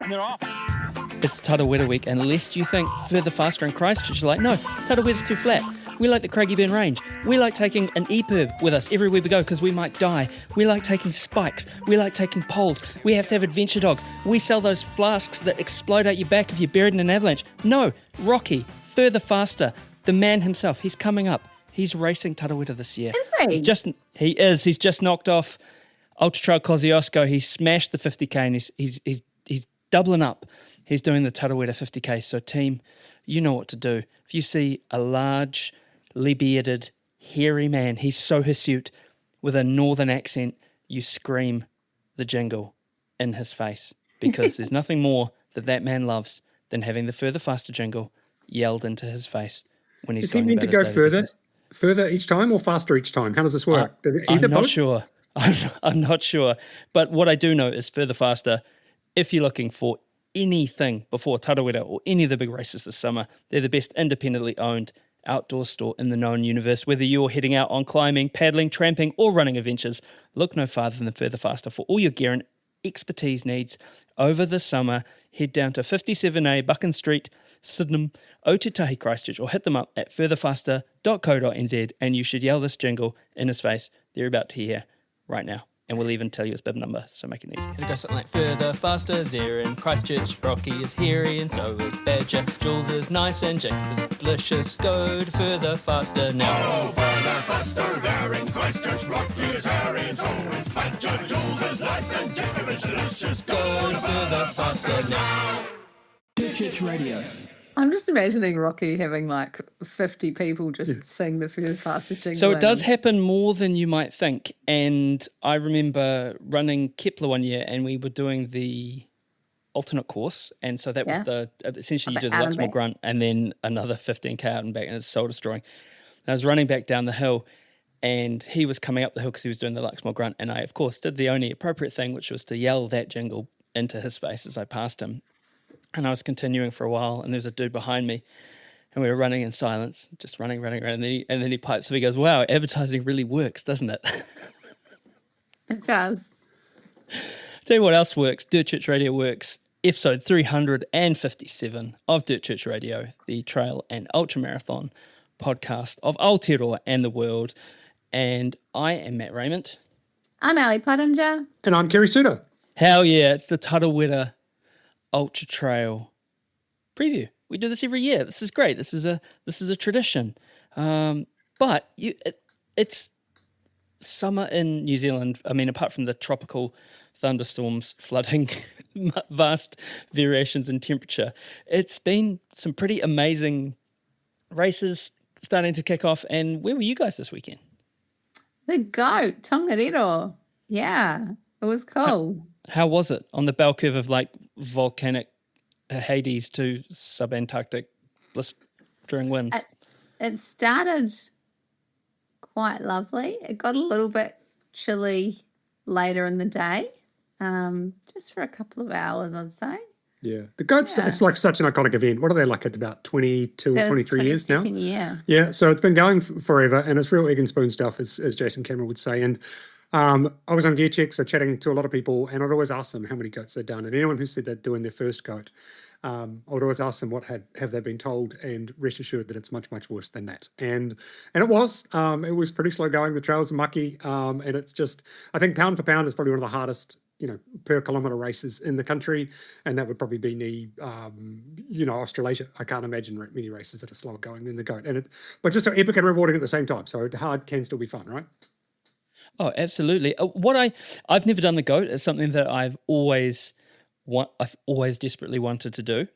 It's Tarawera week, and lest you think further faster in Christchurch, you're like, no, Tarawera's too flat. We like the Craigieburn Range. We like taking an EPIRB with us everywhere we go because we might die. We like taking spikes. We like taking poles. We have to have adventure dogs. We sell those flasks that explode out your back if you're buried in an avalanche. No, Rocky, further faster, the man himself, he's coming up. He's racing Tarawera this year. Is he? He is. He's just knocked off Ultra Trail Kosciuszko. He smashed the 50K and he's doubling up. He's doing the Tarawera 50K. So team, you know what to do. If you see a largely bearded, hairy man, he's so hirsute, with a northern accent, you scream the jingle in his face, because there's nothing more that man loves than having the further faster jingle yelled into his face when he's going about his daily business. Does he mean to go further each time or faster each time? How does this work? I'm not sure. I'm not sure. But what I do know is further faster, if you're looking for anything before Tarawera or any of the big races this summer, they're the best independently owned outdoor store in the known universe. Whether you're heading out on climbing, paddling, tramping, or running adventures, look no farther than Further Faster for all your gear and expertise needs. Over the summer, head down to 57A Buchan Street, Sydenham, Otutahi, Christchurch, or hit them up at furtherfaster.co.nz, and you should yell this jingle in his face they're about to hear right now. And we'll even tell you his bib number, so make it easy. It goes something like, further faster, they're in Christchurch. Rocky is hairy and so is Badger. Jules is nice and Jacob is delicious. Go to further faster now. Oh, further faster, they're in Christchurch. Rocky is hairy and so is Badger. Jules is nice and Jacob is delicious. Go to further faster now. Church Radio. I'm just imagining Rocky having like 50 people just sing the further faster jingle. So it does happen more than you might think. And I remember running Kepler one year, and we were doing the alternate course. And so that was essentially you did the Luxmore Grunt and then another 15K out and back, and it's soul destroying. And I was running back down the hill, and he was coming up the hill because he was doing the Luxmore Grunt. And I, of course, did the only appropriate thing, which was to yell that jingle into his face as I passed him. And I was continuing for a while, and there's a dude behind me, and we were running in silence, just running. And then he pipes up, he goes, wow, advertising really works, doesn't it? It does. Tell you what else works. Dirt Church Radio works. Episode 357 of Dirt Church Radio, the trail and ultra marathon podcast of Aotearoa and the world. And I am Matt Raymond. I'm Ali Pottinger. And I'm Kerry Suter. Hell yeah, it's the Tarawera Ultra Trail preview. We do this every year. This is great. This is a tradition. But it's summer in New Zealand. I mean, apart from the tropical thunderstorms, flooding, vast variations in temperature, it's been some pretty amazing races starting to kick off. And where were you guys this weekend? The goat, Tongariro. Yeah, it was cool. How was it on the bell curve of like volcanic Hades to subantarctic blistering winds? It started quite lovely. It got a little bit chilly later in the day, just for a couple of hours, I'd say. Yeah. The goats, it's like such an iconic event. What are they, like at about 22 or 23 years now? Yeah, so it's been going forever, and it's real egg and spoon stuff, as Jason Cameron would say. And I was on Gear Check, so chatting to a lot of people, and I'd always ask them how many goats they'd done. And anyone who said they're doing their first goat, I would always ask them what have they been told, and rest assured that it's much, much worse than that. And it was pretty slow going. The trails are mucky, and it's just, I think pound for pound is probably one of the hardest, per kilometre races in the country, and that would probably be Australasia. I can't imagine many races that are slower going than the goat. But just so epic and rewarding at the same time. So hard can still be fun, right? Oh, absolutely. I've never done the goat. It's something that I've always desperately wanted to do.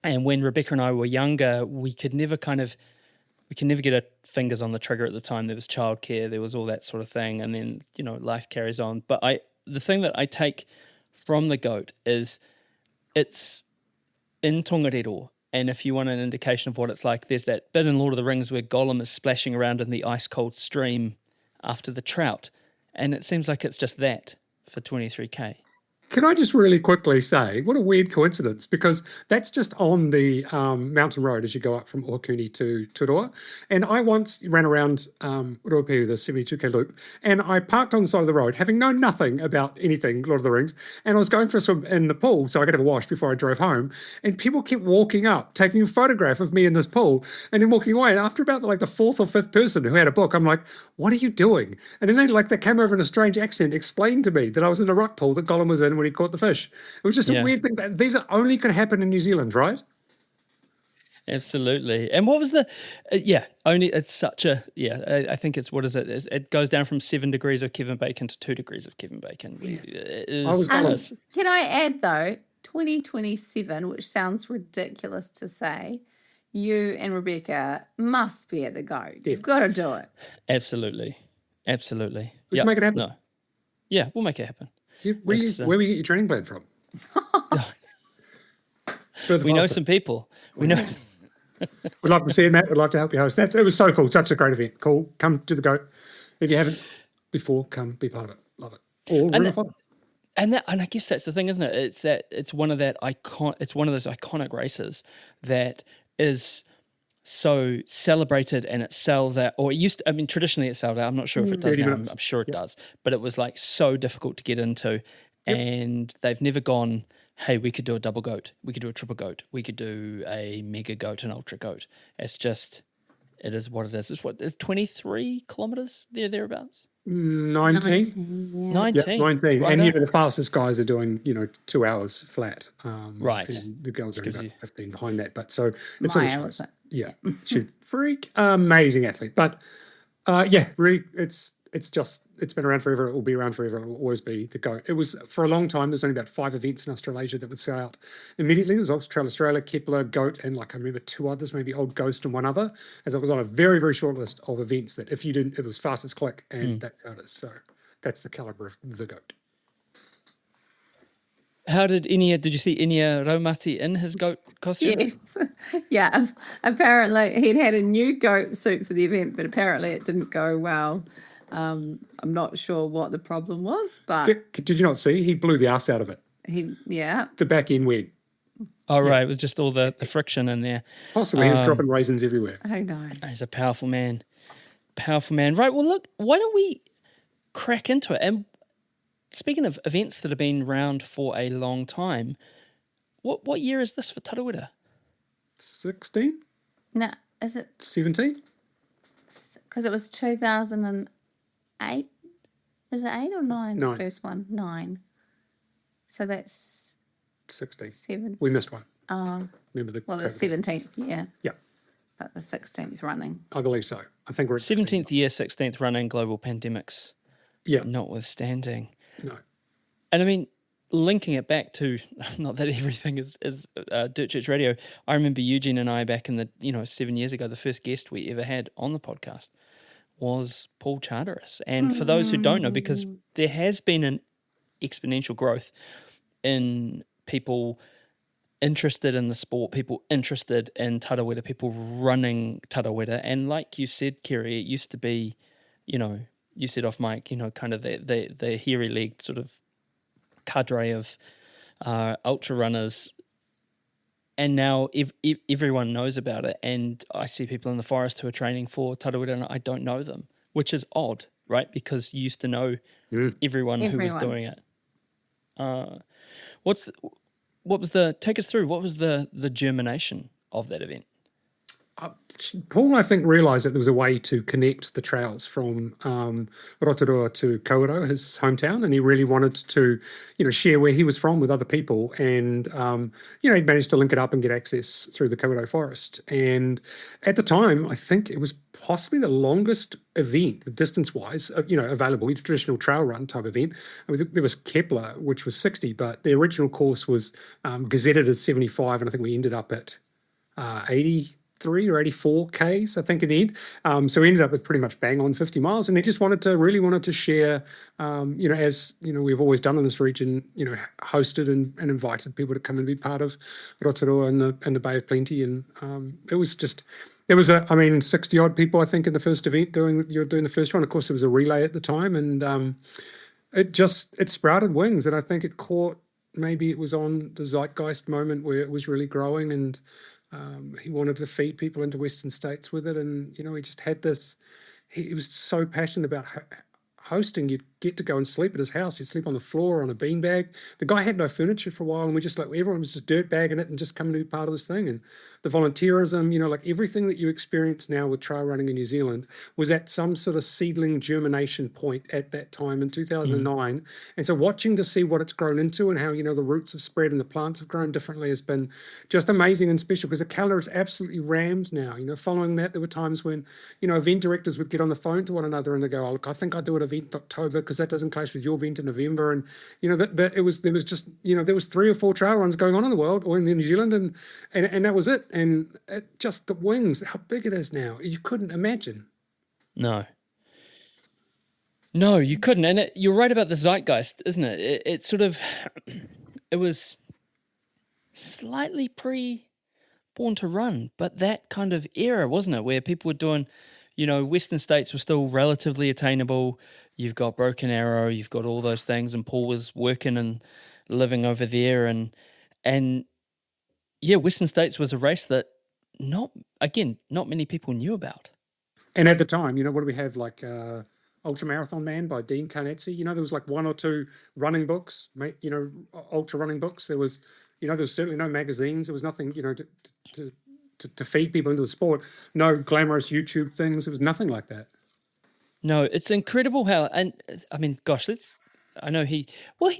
And when Rebecca and I were younger, we could never get our fingers on the trigger at the time. There was childcare, there was all that sort of thing, and then life carries on. But the thing that I take from the goat is it's in Tongariro. And if you want an indication of what it's like, there's that bit in Lord of the Rings where Gollum is splashing around in the ice-cold stream after the trout. And it seems like it's just that for 23K. Can I just really quickly say, what a weird coincidence, because that's just on the mountain road as you go up from Ohakuni to Turoa. And I once ran around Ruapehu, the 72K loop, and I parked on the side of the road, having known nothing about anything, Lord of the Rings, and I was going for a swim in the pool, so I could have a wash before I drove home, and people kept walking up, taking a photograph of me in this pool, and then walking away. And after about like the fourth or fifth person who had a book, I'm like, what are you doing? And then they came over in a strange accent, explained to me that I was in a rock pool that Gollum was in when he caught the fish. It was just a weird thing. These are only could happen in New Zealand, right? Absolutely. And what was the, it's such a, I think it's, what is it? It goes down from 7 degrees of Kevin Bacon to 2 degrees of Kevin Bacon. Can I add though, 2027, which sounds ridiculous to say, you and Rebecca must be at the go. You've got to do it. Absolutely. We can make it happen. No. Yeah, we'll make it happen. Where will you get your training plan from? We know some people. We know. We'd love to see it, Matt. We'd love to help you host. It was so cool. Such a great event. Cool. Come to the GOAT. If you haven't before, come be part of it. Love it. Or and I guess that's the thing, isn't it? It's one of those iconic races that is so celebrated, and it sells out, or it used to, traditionally it sold out. I'm not sure if it does now. I'm sure it does, but it was like so difficult to get into, and they've never gone, hey, we could do a double goat, we could do a triple goat, we could do a mega goat, an ultra goat. It is what it is. It's 23 kilometers thereabouts. 19. 19. Right, and the fastest guys are doing 2 hours flat. Right. The girls are about 15 behind that, but so it's she's freak amazing athlete. But really, it's been around forever. It will be around forever. It will always be the GOAT. It was for a long time. There's only about 5 events in Australasia that would sell out immediately. There was Ultra Trail Australia, Kepler, GOAT, and I remember 2 others, maybe Old Ghost and one other. As it was on a very, very short list of events that if you didn't, it was fastest click, and that's how it is. So that's the caliber of the GOAT. How did did you see Inia Raumati in his goat costume? Yes. Yeah. Apparently he'd had a new goat suit for the event, but apparently it didn't go well. I'm not sure what the problem was, but... Did you not see? He blew the ass out of it. The back end wig. Oh, right. It was just all the friction in there. Possibly. He was dropping raisins everywhere. Oh, nice. He's a powerful man. Right. Well, look, why don't we crack into it? And speaking of events that have been around for a long time, what year is this for Tarawera? 16? No, is it? 17? Because it was 2008. Was it 8 or 9? 9. The first one? 9. So that's 16. 7. We missed one. Oh. Remember the 17th year. Yeah. But the 16th running. I believe so. I think we're at 17th year, 16th running, global pandemics. Yeah. Notwithstanding. No. And linking it back to, not that everything is Dirt Church Radio, I remember Eugene and I back in the, 7 years ago, the first guest we ever had on the podcast was Paul Charteris. And for those who don't know, because there has been an exponential growth in people interested in the sport, people interested in Tarawera, people running Tarawera. And like you said, Kerry, it used to be, you said off mic, kind of the hairy-legged sort of cadre of ultra runners, and now everyone knows about it, and I see people in the forest who are training for Tarawera and I don't know them, which is odd, right? Because you used to know everyone who was doing it. Take us through, what was the germination of that event? Paul, I think, realised that there was a way to connect the trails from Rotorua to Kawerau, his hometown, and he really wanted to, share where he was from with other people. And, he'd managed to link it up and get access through the Kawerau forest. And at the time, I think it was possibly the longest event, distance-wise, available, a traditional trail run type event. There was Kepler, which was 60, but the original course was gazetted as 75, and I think we ended up at 83 or 84 Ks, I think, in the end. So we ended up with pretty much bang on 50 miles, and he just really wanted to share, as, we've always done in this region, hosted and invited people to come and be part of Rotorua and the Bay of Plenty. And it was 60 odd people, I think, in the first event doing the first one. Of course, there was a relay at the time, and it sprouted wings, and I think it caught. Maybe it was on the zeitgeist moment where it was really growing, and he wanted to feed people into Western states with it, and he just had this. He was so passionate about hosting. You'd get to go and sleep at his house. You'd sleep on the floor on a beanbag. The guy had no furniture for a while, and we just everyone was just dirt bagging it and just coming to be part of this thing. And the volunteerism, like everything that you experience now with trail running in New Zealand was at some sort of seedling germination point at that time in 2009. And so watching to see what it's grown into and how, the roots have spread and the plants have grown differently has been just amazing and special, because the calendar is absolutely rammed now. Following that, there were times when, event directors would get on the phone to one another and they go, oh, look, I think I'll do an event in October because that doesn't clash with your event in November. And, there was just, there was 3 or 4 trail runs going on in the world or in New Zealand, and that was it. And just the wings, how big it is now, you couldn't imagine. No, you couldn't. And you're right about the zeitgeist, isn't it? It sort of, it was slightly pre-Born to Run, but that kind of era, wasn't it, where people were doing, Western states were still relatively attainable. You've got Broken Arrow, you've got all those things, and Paul was working and living over there, and yeah, Western States was a race that not many people knew about. And at the time, what do we have, like Ultra Marathon Man by Dean Carnazzi? There was like 1 or 2 running books, ultra running books. There was, there was certainly no magazines. There was nothing, to feed people into the sport. No glamorous YouTube things. There was nothing like that. No, it's incredible how, and I mean, gosh, I know he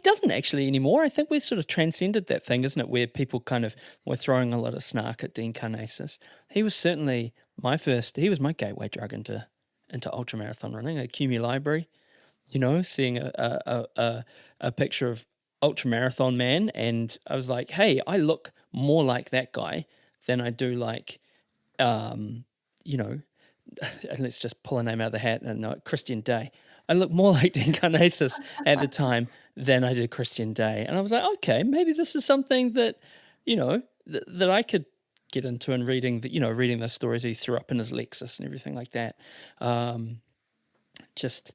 doesn't actually anymore. I think we've sort of transcended that thing, isn't it, where people kind of were throwing a lot of snark at Dean Karnazes. He was certainly he was my gateway drug into ultramarathon running, a Cumi library, seeing a picture of Ultramarathon Man, and I was like, hey, I look more like that guy than I do like, and let's just pull a name out of the hat, and Christian Day. I look more like Dean Karnazes at the time than I did Christian Day. And I was like, okay, maybe this is something that, that I could get into, and reading those stories he threw up in his Lexus and everything like that. Just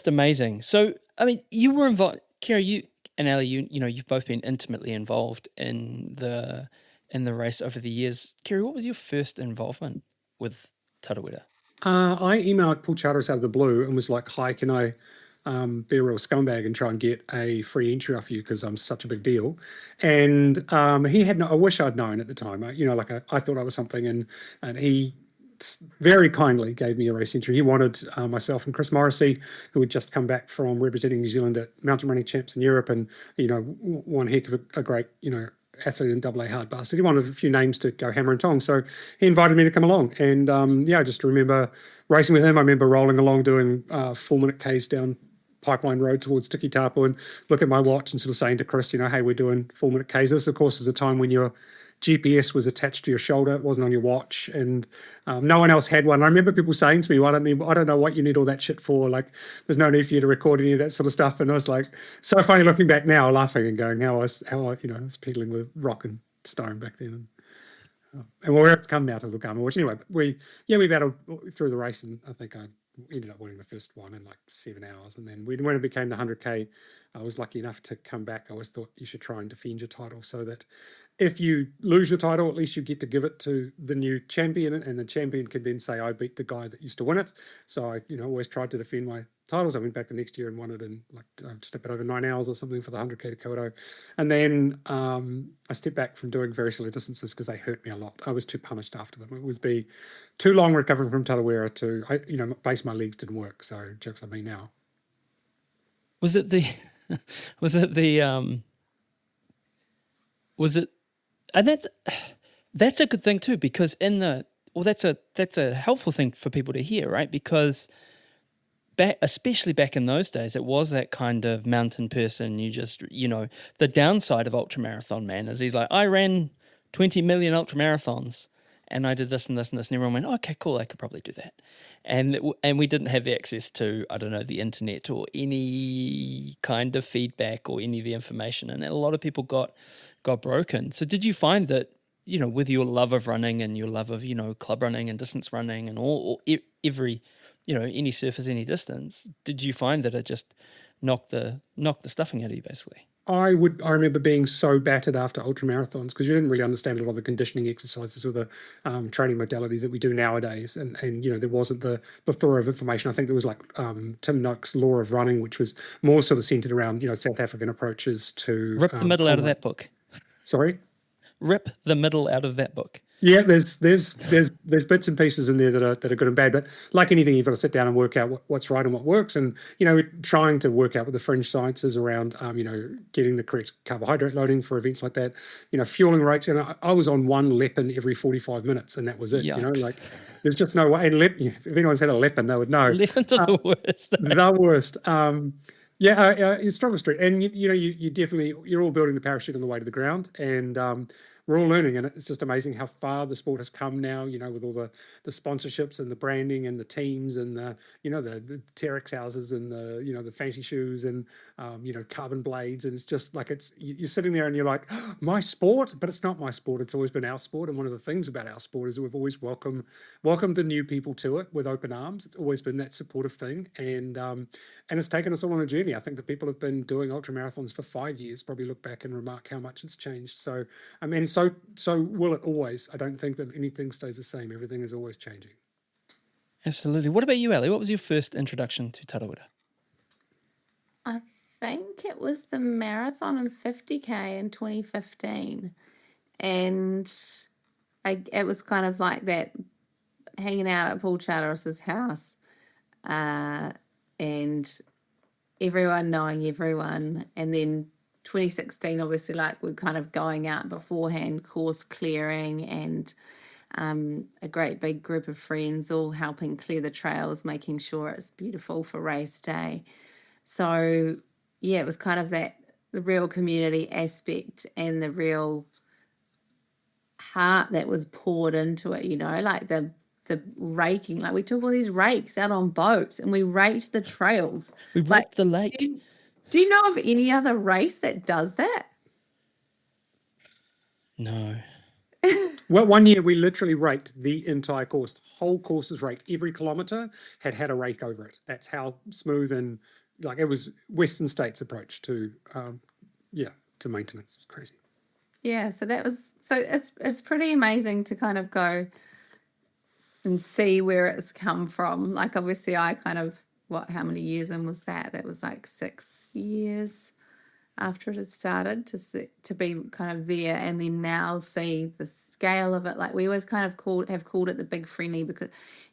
amazing. So, I mean, you were involved, Kerry, you and Ali, you've both been intimately involved in the race over the years. Kerry, what was your first involvement with Tarawera? I emailed Paul Charteris out of the blue and was like, hi, can I be a real scumbag and try and get a free entry off you because I'm such a big deal? And he had I wish I'd known at the time. I thought I was something, and he very kindly gave me a race entry. He wanted myself and Chris Morrissey, who had just come back from representing New Zealand at mountain running champs in Europe, and, one heck of a great, athlete in AA hard bastard. He wanted a few names to go hammer and tong, so he invited me to come along. And I just remember racing with him. I remember rolling along doing 4-minute Ks down Pipeline Road towards Tiki Tapu, and look at my watch and sort of saying to Chris, hey, we're doing 4-minute Ks. This, of course, is a time when your GPS was attached to your shoulder. It wasn't on your watch, and no one else had one. I remember people saying to me, well, I don't know what you need all that shit for. Like, there's no need for you to record any of that sort of stuff. And I was like, so funny looking back now, laughing and going, how I was pedaling with rock and stone back then. And where it's come now to Lugama, which anyway, we battled through the race, and I think I ended up winning the first one in like 7 hours. And then when it became the 100K, I was lucky enough to come back. I always thought you should try and defend your title, so that if you lose your title, at least you get to give it to the new champion, and the champion can then say, I beat the guy that used to win it. So I, always tried to defend my titles. I went back the next year and won it in like just a bit over 9 hours or something for the 100K to Koto. And then I stepped back from doing very silly distances because they hurt me a lot. I was too punished after them. It was be too long recovering from Tarawera base my legs didn't work. So jokes on me now. Was it and that's a good thing too, because that's a helpful thing for people to hear, right? Because especially back in those days, it was that kind of mountain person. You just, the downside of ultramarathon man is he's like, I ran 20 million ultramarathons and I did this and this and this, and everyone went, okay, cool, I could probably do that. And we didn't have the access to, I don't know, the internet or any kind of feedback or any of the information, and a lot of people got broken. So did you find that, with your love of running and your love of, club running and distance running and every, any surface, any distance, did you find that it just knock the stuffing out of you, basically. I remember being so battered after ultra marathons because you didn't really understand a lot of the conditioning exercises or the training modalities that we do nowadays, and there wasn't the plethora of information. I think there was like Tim Noakes' Law of Running, which was more sort of centered around South African approaches to rip the middle out of that book. Sorry, rip the middle out of that book. Yeah, there's bits and pieces in there that are good and bad, but like anything, you've got to sit down and work out what's right and what works, and trying to work out with the fringe sciences around getting the correct carbohydrate loading for events like that, fueling rates. I was on one lepin every 45 minutes, and that was it. Yikes. There's just no way. And if anyone's had a lepin, they would know. Lepins are the worst. The worst. It's struggle street, and you definitely you're all building the parachute on the way to the ground, and we're all learning, and it's just amazing how far the sport has come now. With all the sponsorships and the branding and the teams and the the Terex houses and the fancy shoes and carbon blades, and it's just like you're sitting there and you're like, oh, my sport, but it's not my sport. It's always been our sport, and one of the things about our sport is that we've always welcomed the new people to it with open arms. It's always been that supportive thing, and it's taken us all on a journey. I think that people have been doing ultra marathons for 5 years probably look back and remark how much it's changed. So so will it always. I don't think that anything stays the same. Everything is always changing. Absolutely. What about you, Ali? What was your first introduction to Tarawera? I think it was the marathon and 50K in 2015, and it was kind of like that, hanging out at Paul Charteris's house, and everyone knowing everyone. And then 2016, obviously, like we're kind of going out beforehand, course clearing, and a great big group of friends all helping clear the trails, making sure it's beautiful for race day. So yeah, it was kind of the real community aspect and the real heart that was poured into it, like the raking. Like we took all these rakes out on boats and we raked the trails. We raked the lake. Do you know of any other race that does that? No. Well, one year we literally raked the entire course. The whole course was raked. Every kilometre had a rake over it. That's how smooth and it was Western States' approach to maintenance. It was crazy. Yeah, so it's pretty amazing to kind of go and see where it's come from. Like obviously I kind of, how many years in was that? That was like 6 years after it had started to be kind of there, and then now see the scale of it. Like we always kind of have called it the big friendly,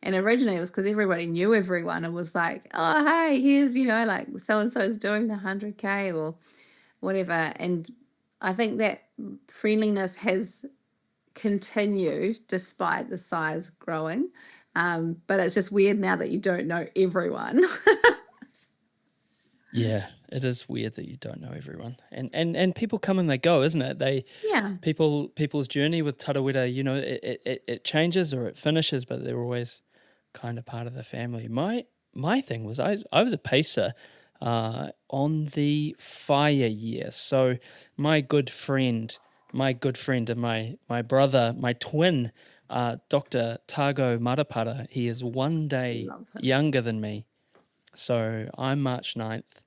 and originally it was because everybody knew everyone and was like, oh hey, here's like so and so is doing the 100K or whatever. And I think that friendliness has continued despite the size growing, but it's just weird now that you don't know everyone. Yeah, it is weird that you don't know everyone, and people come and they go, isn't it? People's journey with Tarawera, it changes or it finishes, but they're always kind of part of the family. My thing was I was a pacer on the fire year, so my good friend and my brother, my twin, Dr. Tago Marapara, he is one day younger than me. So I'm March 9th,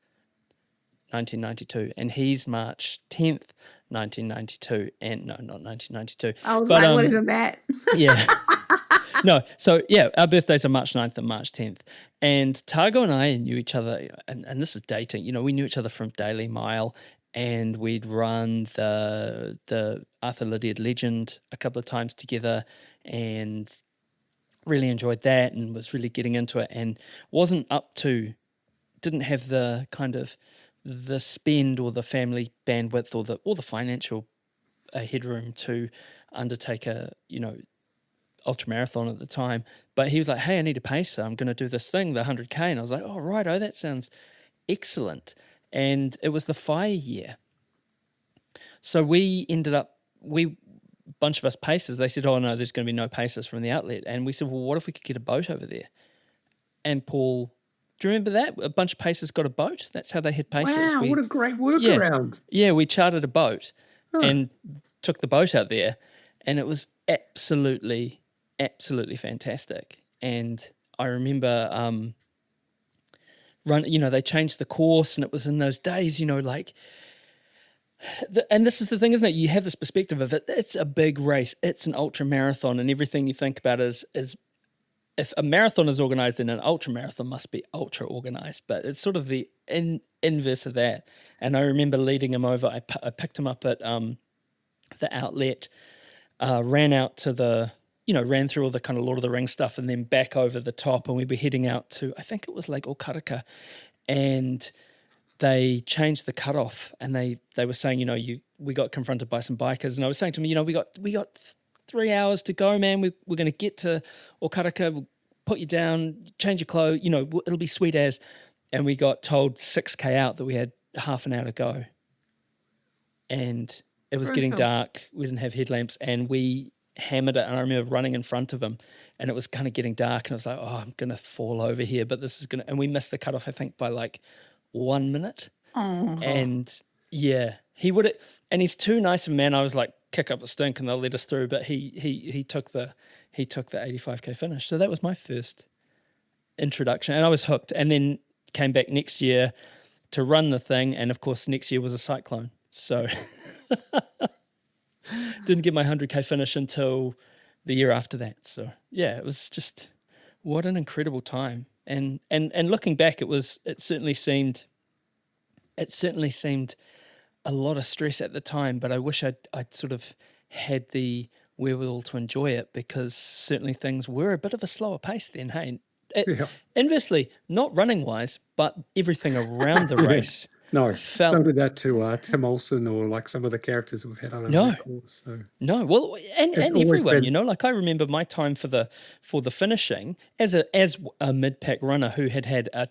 1992, and he's March 10th, 1992. And no, not 1992. I was what is that? Yeah. No, so yeah, our birthdays are March 9th and March 10th. And Tago and I knew each other, and this is dating, we knew each other from Daily Mile, and we'd run the Arthur Lydiard Legend a couple of times together, and really enjoyed that and was really getting into it, and didn't have the kind of the spend or the family bandwidth or the financial headroom to undertake a ultra marathon at the time. But he was like, hey, I need a pacer, I'm going to do this thing, the 100K. And I was like, oh righto, that sounds excellent. And it was the fire year, so we ended up bunch of us pacers, they said, oh no, there's going to be no pacers from the outlet. And we said, well, what if we could get a boat over there? And Paul, do you remember that? A bunch of pacers got a boat. That's how they had pacers. Wow, what a great workaround. Yeah, we chartered a boat and took the boat out there, and it was absolutely, absolutely fantastic. And I remember run, they changed the course, and it was in those days, like, and this is the thing, isn't it? You have this perspective of it. It's a big race. It's an ultra marathon, and everything you think about is if a marathon is organized, then an ultra marathon must be ultra organized. But it's sort of the inverse of that. And I remember leading him over. I picked him up at the outlet, ran out to the, ran through all the kind of Lord of the Rings stuff, and then back over the top, and we were heading out to, I think it was Lake Okaraka, and they changed the cutoff, and they were saying, we got confronted by some bikers, and I was saying to them, we got 3 hours to go, man. We're going to get to Okaraka, we'll put you down, change your clothes, it'll be sweet as. And we got told 6K out that we had half an hour to go. And it was getting dark. We didn't have headlamps, and we hammered it. And I remember running in front of him, and it was kind of getting dark, and I was like, I'm going to fall over here, but this is going to, and we missed the cutoff, I think, by like 1 minute. Oh. And yeah, he would, and he's too nice a man. I was like, kick up the stink and they'll let us through. But he took the 85K finish. So that was my first introduction, and I was hooked. And then came back next year to run the thing, and of course next year was a cyclone. So didn't get my 100K finish until the year after that. So yeah, it was just what an incredible time. And looking back, it certainly seemed a lot of stress at the time, but I wish I'd sort of had the wherewithal to enjoy it, because certainly things were a bit of a slower pace then, hey? Inversely, not running-wise, but everything around the race. No, don't do that to Tim Olsen or like some of the characters we've had on our course. So. No, well, and everyone, like I remember my time for the finishing as a mid-pack runner who had I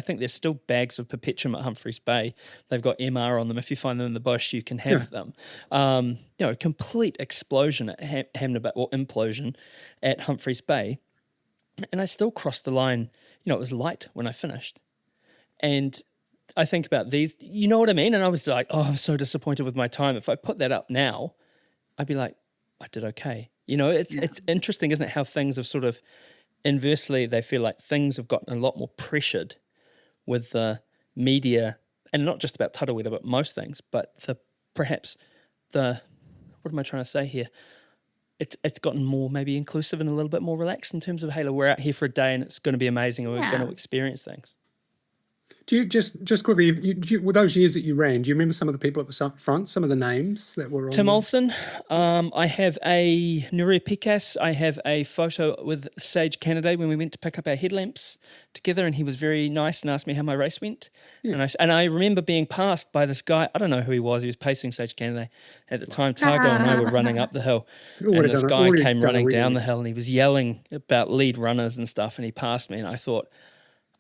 think there's still bags of Perpetuum at Humphreys Bay. They've got MR on them. If you find them in the bush, you can have them. Complete explosion at Hamner or implosion at Humphreys Bay, and I still crossed the line. It was light when I finished, and I think about these, you know what I mean? And I was like, I'm so disappointed with my time. If I put that up now, I'd be like, I did okay. It's interesting, isn't it, how things have sort of inversely, they feel like things have gotten a lot more pressured with the media, and not just about Tarawera, but most things, but what am I trying to say here? It's gotten more maybe inclusive and a little bit more relaxed in terms of, hey, we're out here for a day and it's going to be amazing and we're going to experience things. Do you just quickly, with those years that you ran, do you remember some of the people at the front, some of the names that were on? Tim Olsen. I have a Nuria Pikas. I have a photo with Sage Canada when we went to pick up our headlamps together, and he was very nice and asked me how my race went. Yeah. And I remember being passed by this guy. I don't know who he was. He was pacing Sage Canada at the time. Targo and I were running up the hill, and this guy came running down the hill, and he was yelling about lead runners and stuff, and he passed me, and I thought,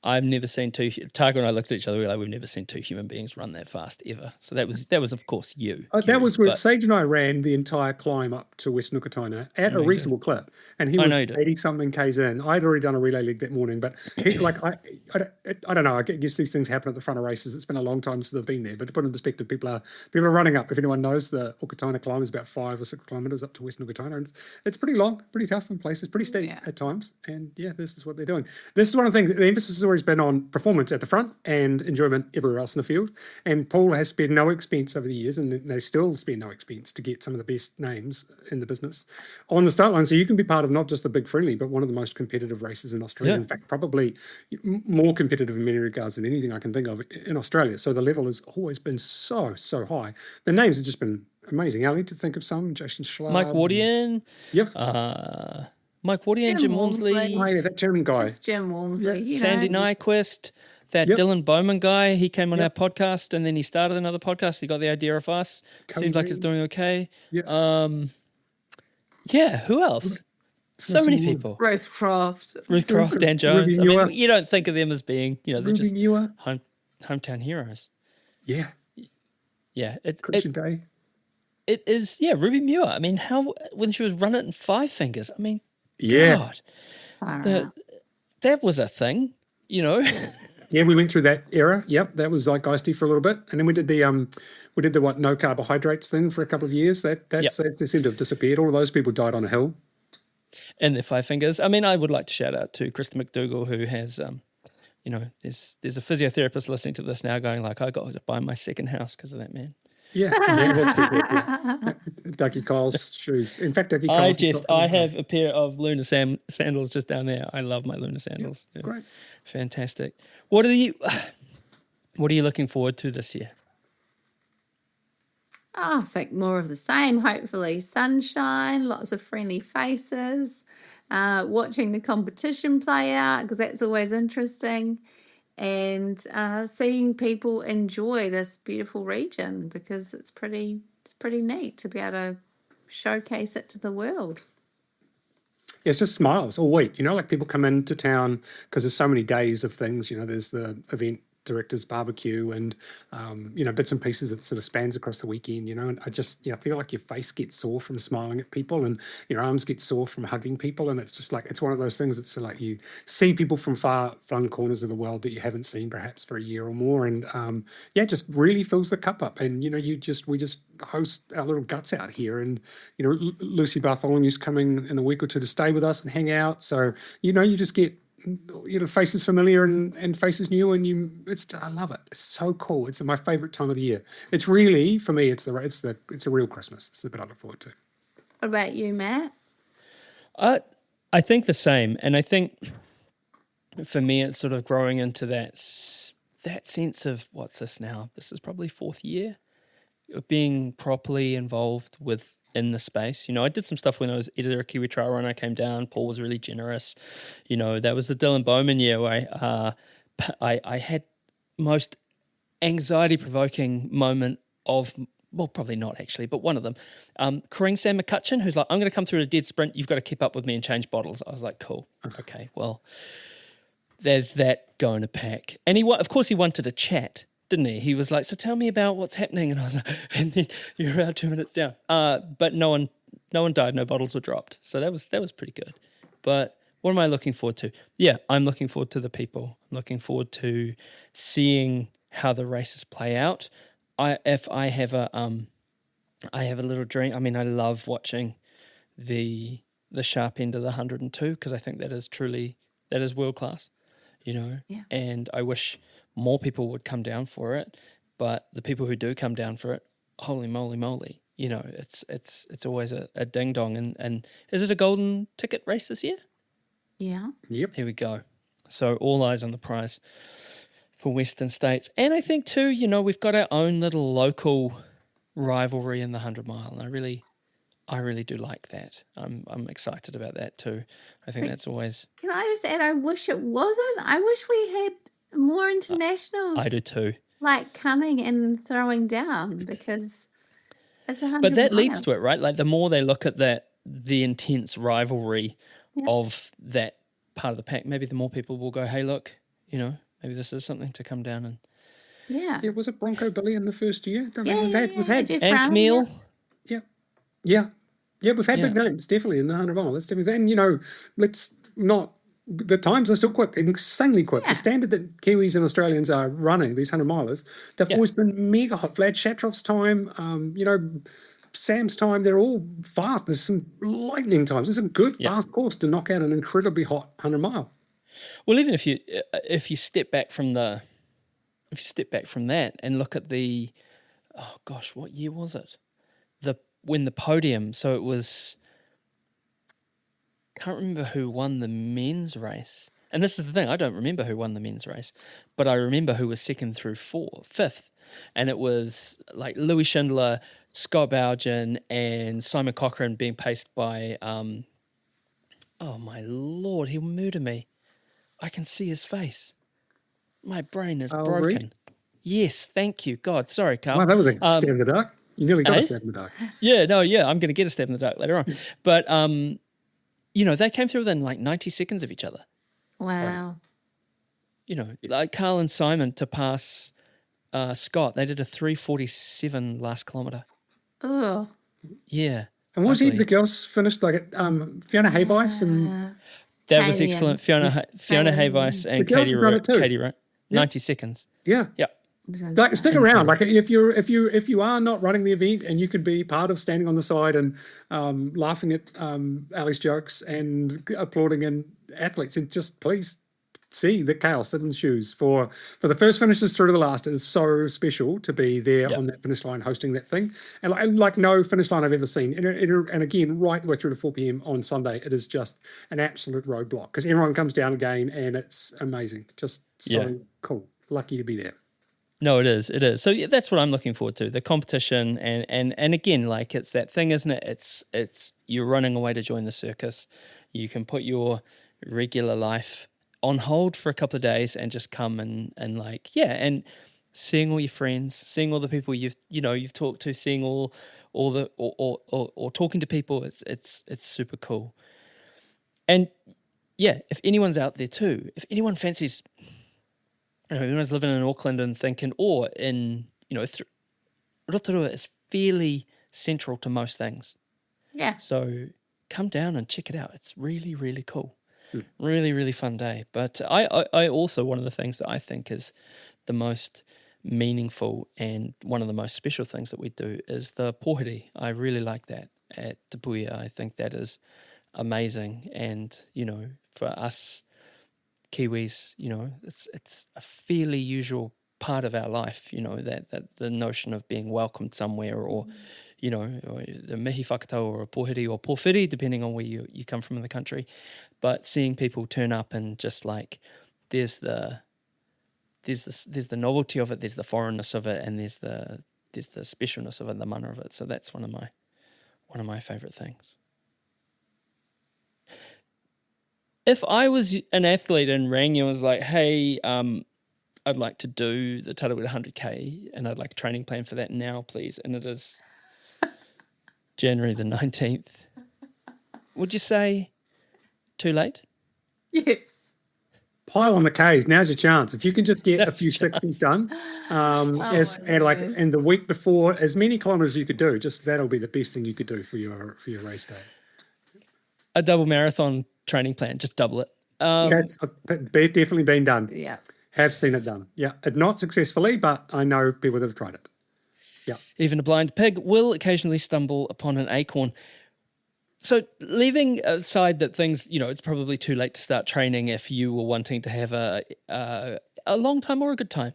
I've never seen Targo and I looked at each other, we were like, we've never seen two human beings run that fast ever. So that was of course you. That was where Sage and I ran the entire climb up to West Nukataina at a reasonable clip. And he was 80-something Ks in. I'd already done a relay leg that morning, but I don't know, I guess these things happen at the front of races. It's been a long time since they've been there. But to put it in perspective, people are running up. If anyone knows, the Okataina climb is about 5 or 6 kilometres up to West Nukataina. And it's pretty long, pretty tough in places, pretty steep at times. And this is what they're doing. This is one of the things, the emphasis has always been on performance at the front and enjoyment everywhere else in the field. And Paul has spared no expense over the years, and they still spend no expense to get some of the best names in the business on the start line. So you can be part of not just the big friendly, but one of the most competitive races in Australia. Yeah. In fact, probably more competitive in many regards than anything I can think of in Australia. So the level has always been so high. The names have just been amazing. I need to think of some. Jason Schlag. Mike Wardian. Yep. Mike Wardian, Jim Walmsley. Oh, yeah, that German guy. Just Jim Walmsley. Sandy Nyquist. That Dylan Bowman guy, he came on our podcast and then he started another podcast. He got the idea of us. Seems like it's doing okay. Who else? So many people. Ruth Croft, Dan Jones. I mean, you don't think of them as being, they're Ruby just Muir. hometown heroes. Yeah. Yeah. Christian Day. It is, Ruby Muir. I mean, when she was running in 5 fingers, I mean, God. That was a thing, Yeah, we went through that era. Yep, that was zeitgeisty for a little bit, and then we did the no carbohydrates thing for a couple of years. That seemed to have disappeared. All of those people died on a hill. In their 5 fingers. I mean, I would like to shout out to Krista McDougall, who has, you know, there's a physiotherapist listening to this now going like, I got to buy my second house because of that man. Yeah, Ducky Kyle's shoes. In fact, Ducky Kyle's I have a pair of Lunar sandals just down there. I love my Lunar sandals. Yeah, great. Fantastic. What are you looking forward to this year? I think more of the same, hopefully. Sunshine, lots of friendly faces, watching the competition play out, because that's always interesting, and seeing people enjoy this beautiful region, because it's pretty neat to be able to showcase it to the world. Yeah, it's just smiles all week. You know, like people come into town because there's so many days of things. You know, there's the event director's barbecue and, you know, bits and pieces that sort of spans across the weekend, you know, and I just, you know, feel like your face gets sore from smiling at people and your arms get sore from hugging people. And it's just like, it's one of those things that's sort of like you see people from far-flung corners of the world that you haven't seen perhaps for a year or more. And yeah, it just really fills the cup up. And, you know, we just host our little guts out here. And, you know, Lucy Bartholomew's coming in a week or two to stay with us and hang out. So, you know, you just get, you know, faces familiar and faces new, and I love it. It's so cool. It's my favorite time of the year. It's really, for me, it's a real Christmas. It's the bit I look forward to. What about you, Matt? I think the same, and I think for me, it's sort of growing into that sense of what's this now? This is probably 4th year of being properly involved in the space. You know, I did some stuff when I was editor of Kiwi Trail Run. I came down. Paul was really generous. You know, that was the Dylan Bowman year where I had most anxiety-provoking moment of, well, probably not actually, but one of them. Kareem Sam McCutcheon, who's like, I'm going to come through a dead sprint. You've got to keep up with me and change bottles. I was like, cool. Okay, well, there's that going to pack. And of course, he wanted to chat, didn't he? He was like, so tell me about what's happening. And I was like, and then you're around 2 minutes down. But no one died, no bottles were dropped. So that was pretty good. But what am I looking forward to? Yeah, I'm looking forward to the people. I'm looking forward to seeing how the races play out. If I have a little dream. I mean, I love watching the sharp end of the 102 because I think that is world class, you know. Yeah. And I wish more people would come down for it, but the people who do come down for it, holy moly, you know, it's always a ding dong. And is it a golden ticket race this year? Yeah. Yep. Here we go. So all eyes on the prize for Western States. And I think too, you know, we've got our own little local rivalry in the 100 mile. And I really do like that. I'm excited about that too. I think that's always... Can I just add, I wish it wasn't. I wish we had more internationals. I do too. Like coming and throwing down because it's 100 But that mile. leads to it, right? Like the more they look at the intense rivalry of that part of the pack, maybe the more people will go, hey, look, you know, maybe this is something to come down and... Yeah. Yeah, was it Bronco Billy in the first year? We've had Jeff and Brown, Camille. Yeah, we've had big names, definitely, in the 100 mile. That's definitely, and, you know, the times are still quick, insanely quick. Yeah. The standard that Kiwis and Australians are running, these 100 milers, they've always been mega hot. Vlad Shatrov's time, you know, Sam's time, they're all fast. There's some lightning times. It's a good, fast course to knock out an incredibly hot 100 mile. Well, even if you step back from that and look at the, oh gosh, what year was it? When the podium, so it was, can't remember who won the men's race. And this is the thing, I don't remember who won the men's race, but I remember who was second through fifth. And it was like Louis Schindler, Scott Baugen, and Simon Cochrane being paced by, oh my Lord, he'll murder me. I can see his face. My brain is broken. Reed? Yes, thank you. God, sorry, Carl. Wow, that was a stab in the dark. You nearly got a stab in the dark. I'm going to get a stab in the dark later on. But, you know, they came through within like 90 seconds of each other. Wow. You know, like Carl and Simon to pass Scott, they did a 3:47 last kilometre. Oh. Yeah. And what was the girls finished like Fiona Hayvice and... That was excellent. Fiona Hayvice and Katie Wright. 90 seconds. Yeah. Yep. Like, stick around. Like if you are not running the event and you could be part of standing on the side and laughing at Ali's jokes and applauding in athletes, and just please see the chaos that ensues for the first finishers through to the last. It is so special to be there on that finish line hosting that thing, and like no finish line I've ever seen. And again, right the way through to 4 p.m. on Sunday, it is just an absolute roadblock because everyone comes down again, and it's amazing. Just so cool. Lucky to be there. No, it is. It is. So yeah, that's what I'm looking forward to, the competition. And again, like it's that thing, isn't it? It's you're running away to join the circus. You can put your regular life on hold for a couple of days and just come and and seeing all your friends, seeing all the people you've talked to, seeing all the or talking to people. It's super cool. And yeah, if anyone's out there too, if anyone fancies, anyone's living in Auckland and thinking, or in, Rotorua is fairly central to most things. Yeah. So come down and check it out. It's really, really cool. Really, really fun day. But I also, one of the things that I think is the most meaningful and one of the most special things that we do is the pōhiri. I really like that at Te Puia. I think that is amazing. And, for us Kiwis, it's a fairly usual part of our life, that the notion of being welcomed somewhere or, or the mihi whakatau or a pōhiri or pōwhiri, depending on where you come from in the country. But seeing people turn up and just like, there's the novelty of it, there's the foreignness of it, and there's the specialness of it, the mana of it. So that's one of my favourite things. If I was an athlete and rang you and was like, hey, I'd like to do the Tarawera 100K and I'd like a training plan for that now, please. And it is January the 19th. Would you say too late? Yes. Pile on the Ks. Now's your chance. If you can just get a few 60s done, and the week before, as many kilometres as you could do, just that'll be the best thing you could do for your race day. A double marathon training plan, just double it. That's definitely been done. Yeah. Have seen it done. Yeah. Not successfully, but I know people that have tried it. Yeah. Even a blind pig will occasionally stumble upon an acorn. So leaving aside that things, it's probably too late to start training if you were wanting to have a long time or a good time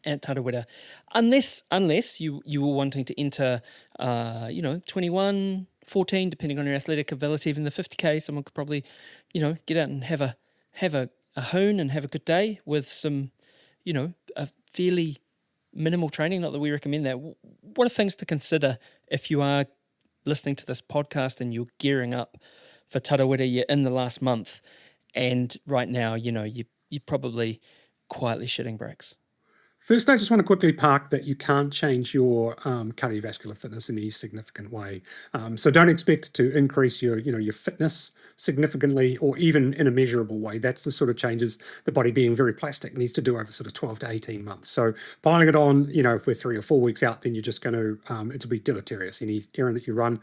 at Tarawera, unless you were wanting to enter, 21, 14, depending on your athletic ability, even the 50K, someone could probably, get out and have a hoon and have a good day with some, a fairly minimal training. Not that we recommend that. What are things to consider if you are listening to this podcast and you're gearing up for Tarawera, you're in the last month, and right now, you're probably quietly shitting bricks? First, I just want to quickly park that you can't change your cardiovascular fitness in any significant way. So don't expect to increase your fitness significantly or even in a measurable way. That's the sort of changes the body, being very plastic, needs to do over sort of 12 to 18 months. So piling it on, if we're 3 or 4 weeks out, then you're just going to, it'll be deleterious, any errand that you run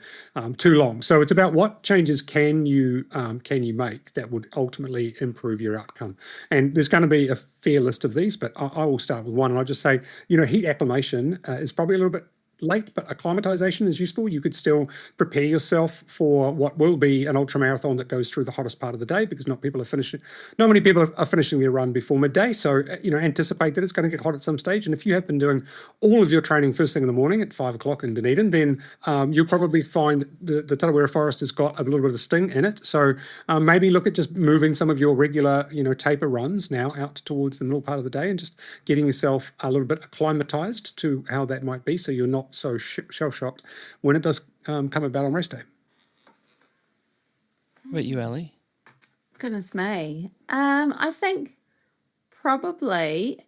too long. So it's about what changes can you make that would ultimately improve your outcome. And there's going to be a fair list of these, but I will start with one. And I'll just say, heat acclimation is probably a little bit late, but acclimatization is useful. You could still prepare yourself for what will be an ultra marathon that goes through the hottest part of the day, because not many people are finishing their run before midday. So, anticipate that it's going to get hot at some stage. And if you have been doing all of your training first thing in the morning at 5 o'clock in Dunedin, then you'll probably find that the Tarawera forest has got a little bit of a sting in it. So maybe look at just moving some of your regular, taper runs now out towards the middle part of the day and just getting yourself a little bit acclimatized to how that might be, so you're not so shell-shocked when it does come about on race day. What about you, Ali? Goodness me. I think probably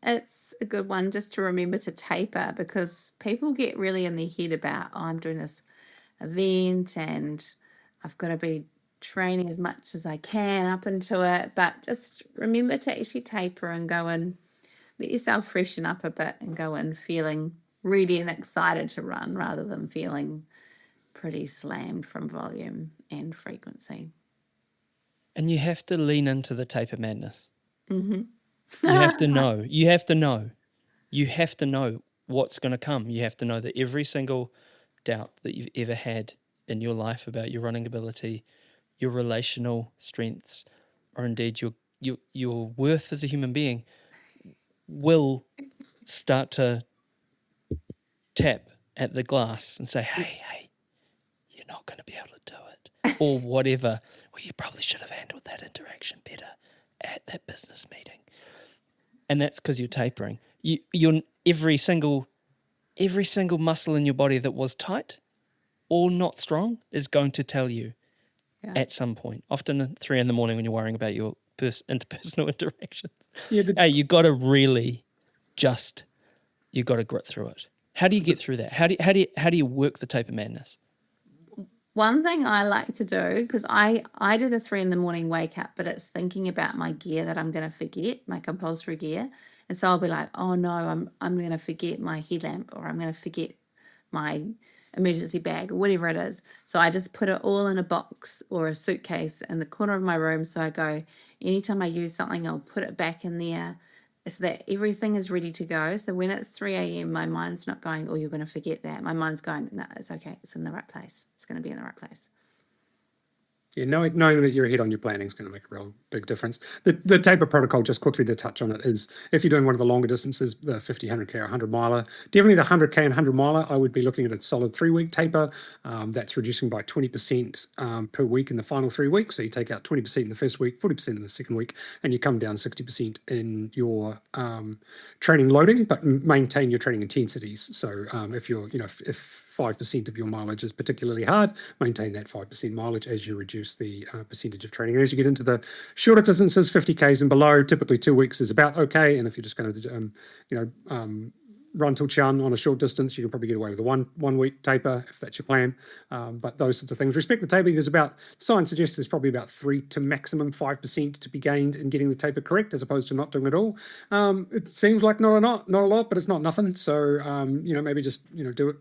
it's a good one just to remember to taper, because people get really in their head about, I'm doing this event and I've got to be training as much as I can up into it. But just remember to actually taper and go and let yourself freshen up a bit and go in feeling ready and excited to run, rather than feeling pretty slammed from volume and frequency. And you have to lean into the taper madness. Mm-hmm. You have to know. You have to know. You have to know what's going to come. You have to know that every single doubt that you've ever had in your life about your running ability, your relational strengths, or indeed your your worth as a human being will start to tap at the glass and say, hey, you're not going to be able to do it, or whatever. Well, you probably should have handled that interaction better at that business meeting. And that's because you're tapering. You're every single muscle in your body that was tight or not strong is going to tell you at some point, often at 3 a.m. when you're worrying about your interpersonal interactions. Hey, you got to really you got to grit through it. How do you get through that? How do you work the taper madness? One thing I like to do, because I do the 3 a.m. wake up, but it's thinking about my gear that I'm going to forget, my compulsory gear. And so I'll be like, oh no, I'm going to forget my headlamp, or I'm going to forget my emergency bag, or whatever it is. So I just put it all in a box or a suitcase in the corner of my room. So I go, anytime I use something, I'll put it back in there so that everything is ready to go. So when it's 3 a.m., my mind's not going, oh, you're going to forget that. My mind's going, no, it's okay. It's in the right place. It's going to be in the right place. Yeah, knowing that you're ahead on your planning is going to make a real big difference. The taper protocol, just quickly to touch on it, is if you're doing one of the longer distances, the 50, 100K or 100 miler, definitely the 100K and 100 miler, I would be looking at a solid 3-week taper. That's reducing by 20% per week in the final 3 weeks. So you take out 20% in the first week, 40% in the second week, and you come down 60% in your training loading, but maintain your training intensities. So if you're, if 5% of your mileage is particularly hard, maintain that 5% mileage as you reduce the percentage of training. And as you get into the shorter distances, 50Ks and below, typically 2 weeks is about okay. And if you're just going to, run till Chun on a short distance, you can probably get away with a one week taper if that's your plan. But those sorts of things. Respect the tapering. Science suggests there's probably about 3 to maximum 5% to be gained in getting the taper correct, as opposed to not doing it all. It seems like not a lot, but it's not nothing. So maybe just do it.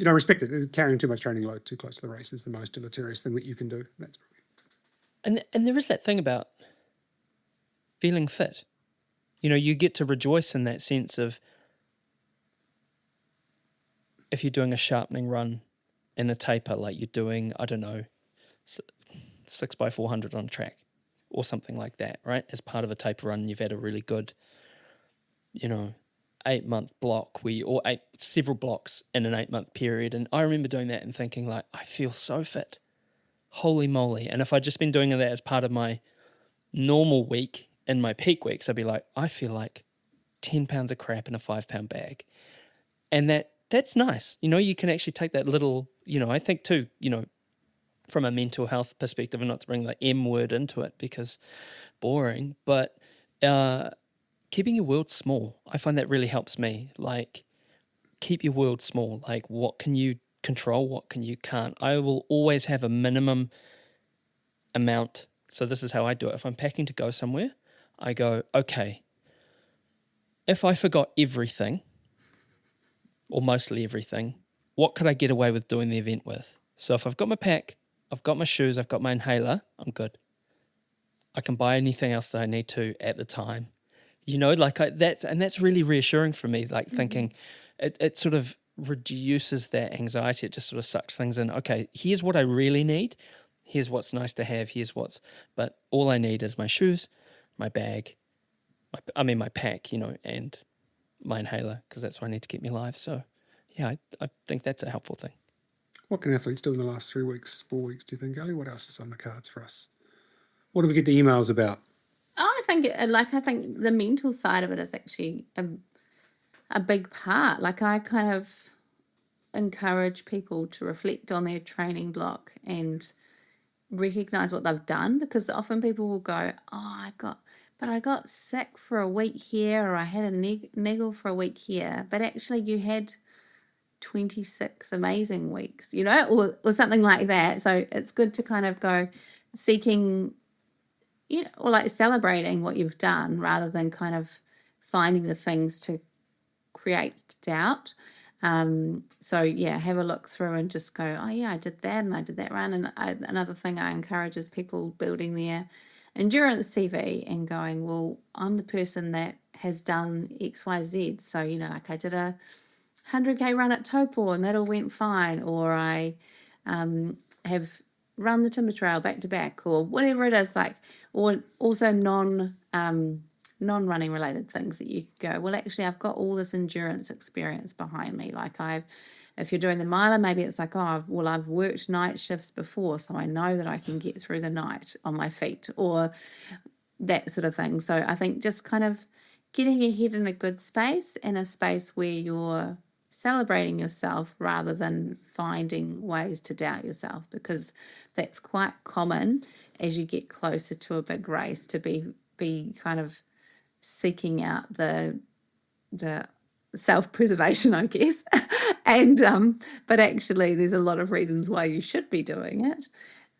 Respect it. Carrying too much training load too close to the race is the most deleterious thing that you can do. That's and there is that thing about feeling fit. You get to rejoice in that sense of if you're doing a sharpening run in a taper, like you're doing, 6x400 on track or something like that, right? As part of a taper run, you've had a really good, 8-month block or several blocks in an 8-month period. And I remember doing that and thinking like, I feel so fit. Holy moly. And if I'd just been doing that as part of my normal week in my peak weeks, I'd be like, I feel like 10 pounds of crap in a 5-pound bag. And that's nice. You can actually take that little, I think too, from a mental health perspective, and not to bring the M word into it because boring, but keeping your world small, I find that really helps me. Like, keep your world small. Like, what can you control? What can you can't? I will always have a minimum amount. So this is how I do it. If I'm packing to go somewhere, I go, okay, if I forgot everything, or mostly everything, what could I get away with doing the event with? So if I've got my pack, I've got my shoes, I've got my inhaler, I'm good. I can buy anything else that I need to at the time. That's really reassuring for me, like thinking it sort of reduces that anxiety. It just sort of sucks things in. Okay, here's what I really need. Here's what's nice to have. But all I need is my shoes, my bag, my pack, and my inhaler, because that's what I need to keep me alive. So, yeah, I think that's a helpful thing. What can athletes do in the last 3 weeks, 4 weeks, do you think, Ali? What else is on the cards for us? What do we get the emails about? I think the mental side of it is actually a big part. Like, I kind of encourage people to reflect on their training block and recognize what they've done, because often people will go, I got sick for a week here, or I had a niggle for a week here, but actually you had 26 amazing weeks, or something like that. So it's good to kind of go seeking, or like celebrating what you've done rather than kind of finding the things to create doubt. So yeah, have a look through and just go, oh yeah, I did that and I did that run. And another thing I encourage is people building their endurance CV and going, well, I'm the person that has done XYZ. So, like I did a 100K run at Taupo and that all went fine. Or I have run the timber trail back to back, or whatever it is, like, or also non-running related things that you could go, well, actually, I've got all this endurance experience behind me. Like if you're doing the miler, maybe it's like, oh, well, I've worked night shifts before, so I know that I can get through the night on my feet, or that sort of thing. So I think just kind of getting your head in a good space, and a space where you're celebrating yourself rather than finding ways to doubt yourself, because that's quite common as you get closer to a big race, to be kind of seeking out the self-preservation, I guess. And but actually there's a lot of reasons why you should be doing it.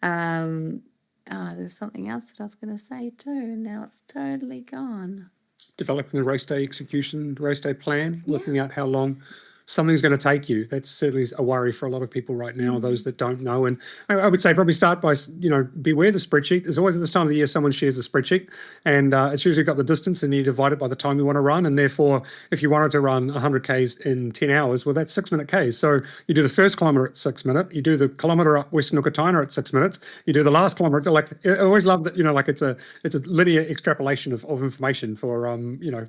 There's something else that I was going to say too. Now it's totally gone. Developing a race day execution, race day plan, looking at how long something's going to take you. That's certainly a worry for a lot of people right now, those that don't know. And I would say probably start by, beware the spreadsheet. There's always at this time of the year someone shares a spreadsheet, and it's usually got the distance, and you divide it by the time you want to run. And therefore, if you wanted to run 100 Ks in 10 hours, well, that's 6 minute Ks. So you do the first kilometre at 6 minutes, you do the kilometre up Western Okataina at 6 minutes, you do the last kilometre. I always love that, like it's a linear extrapolation of information for,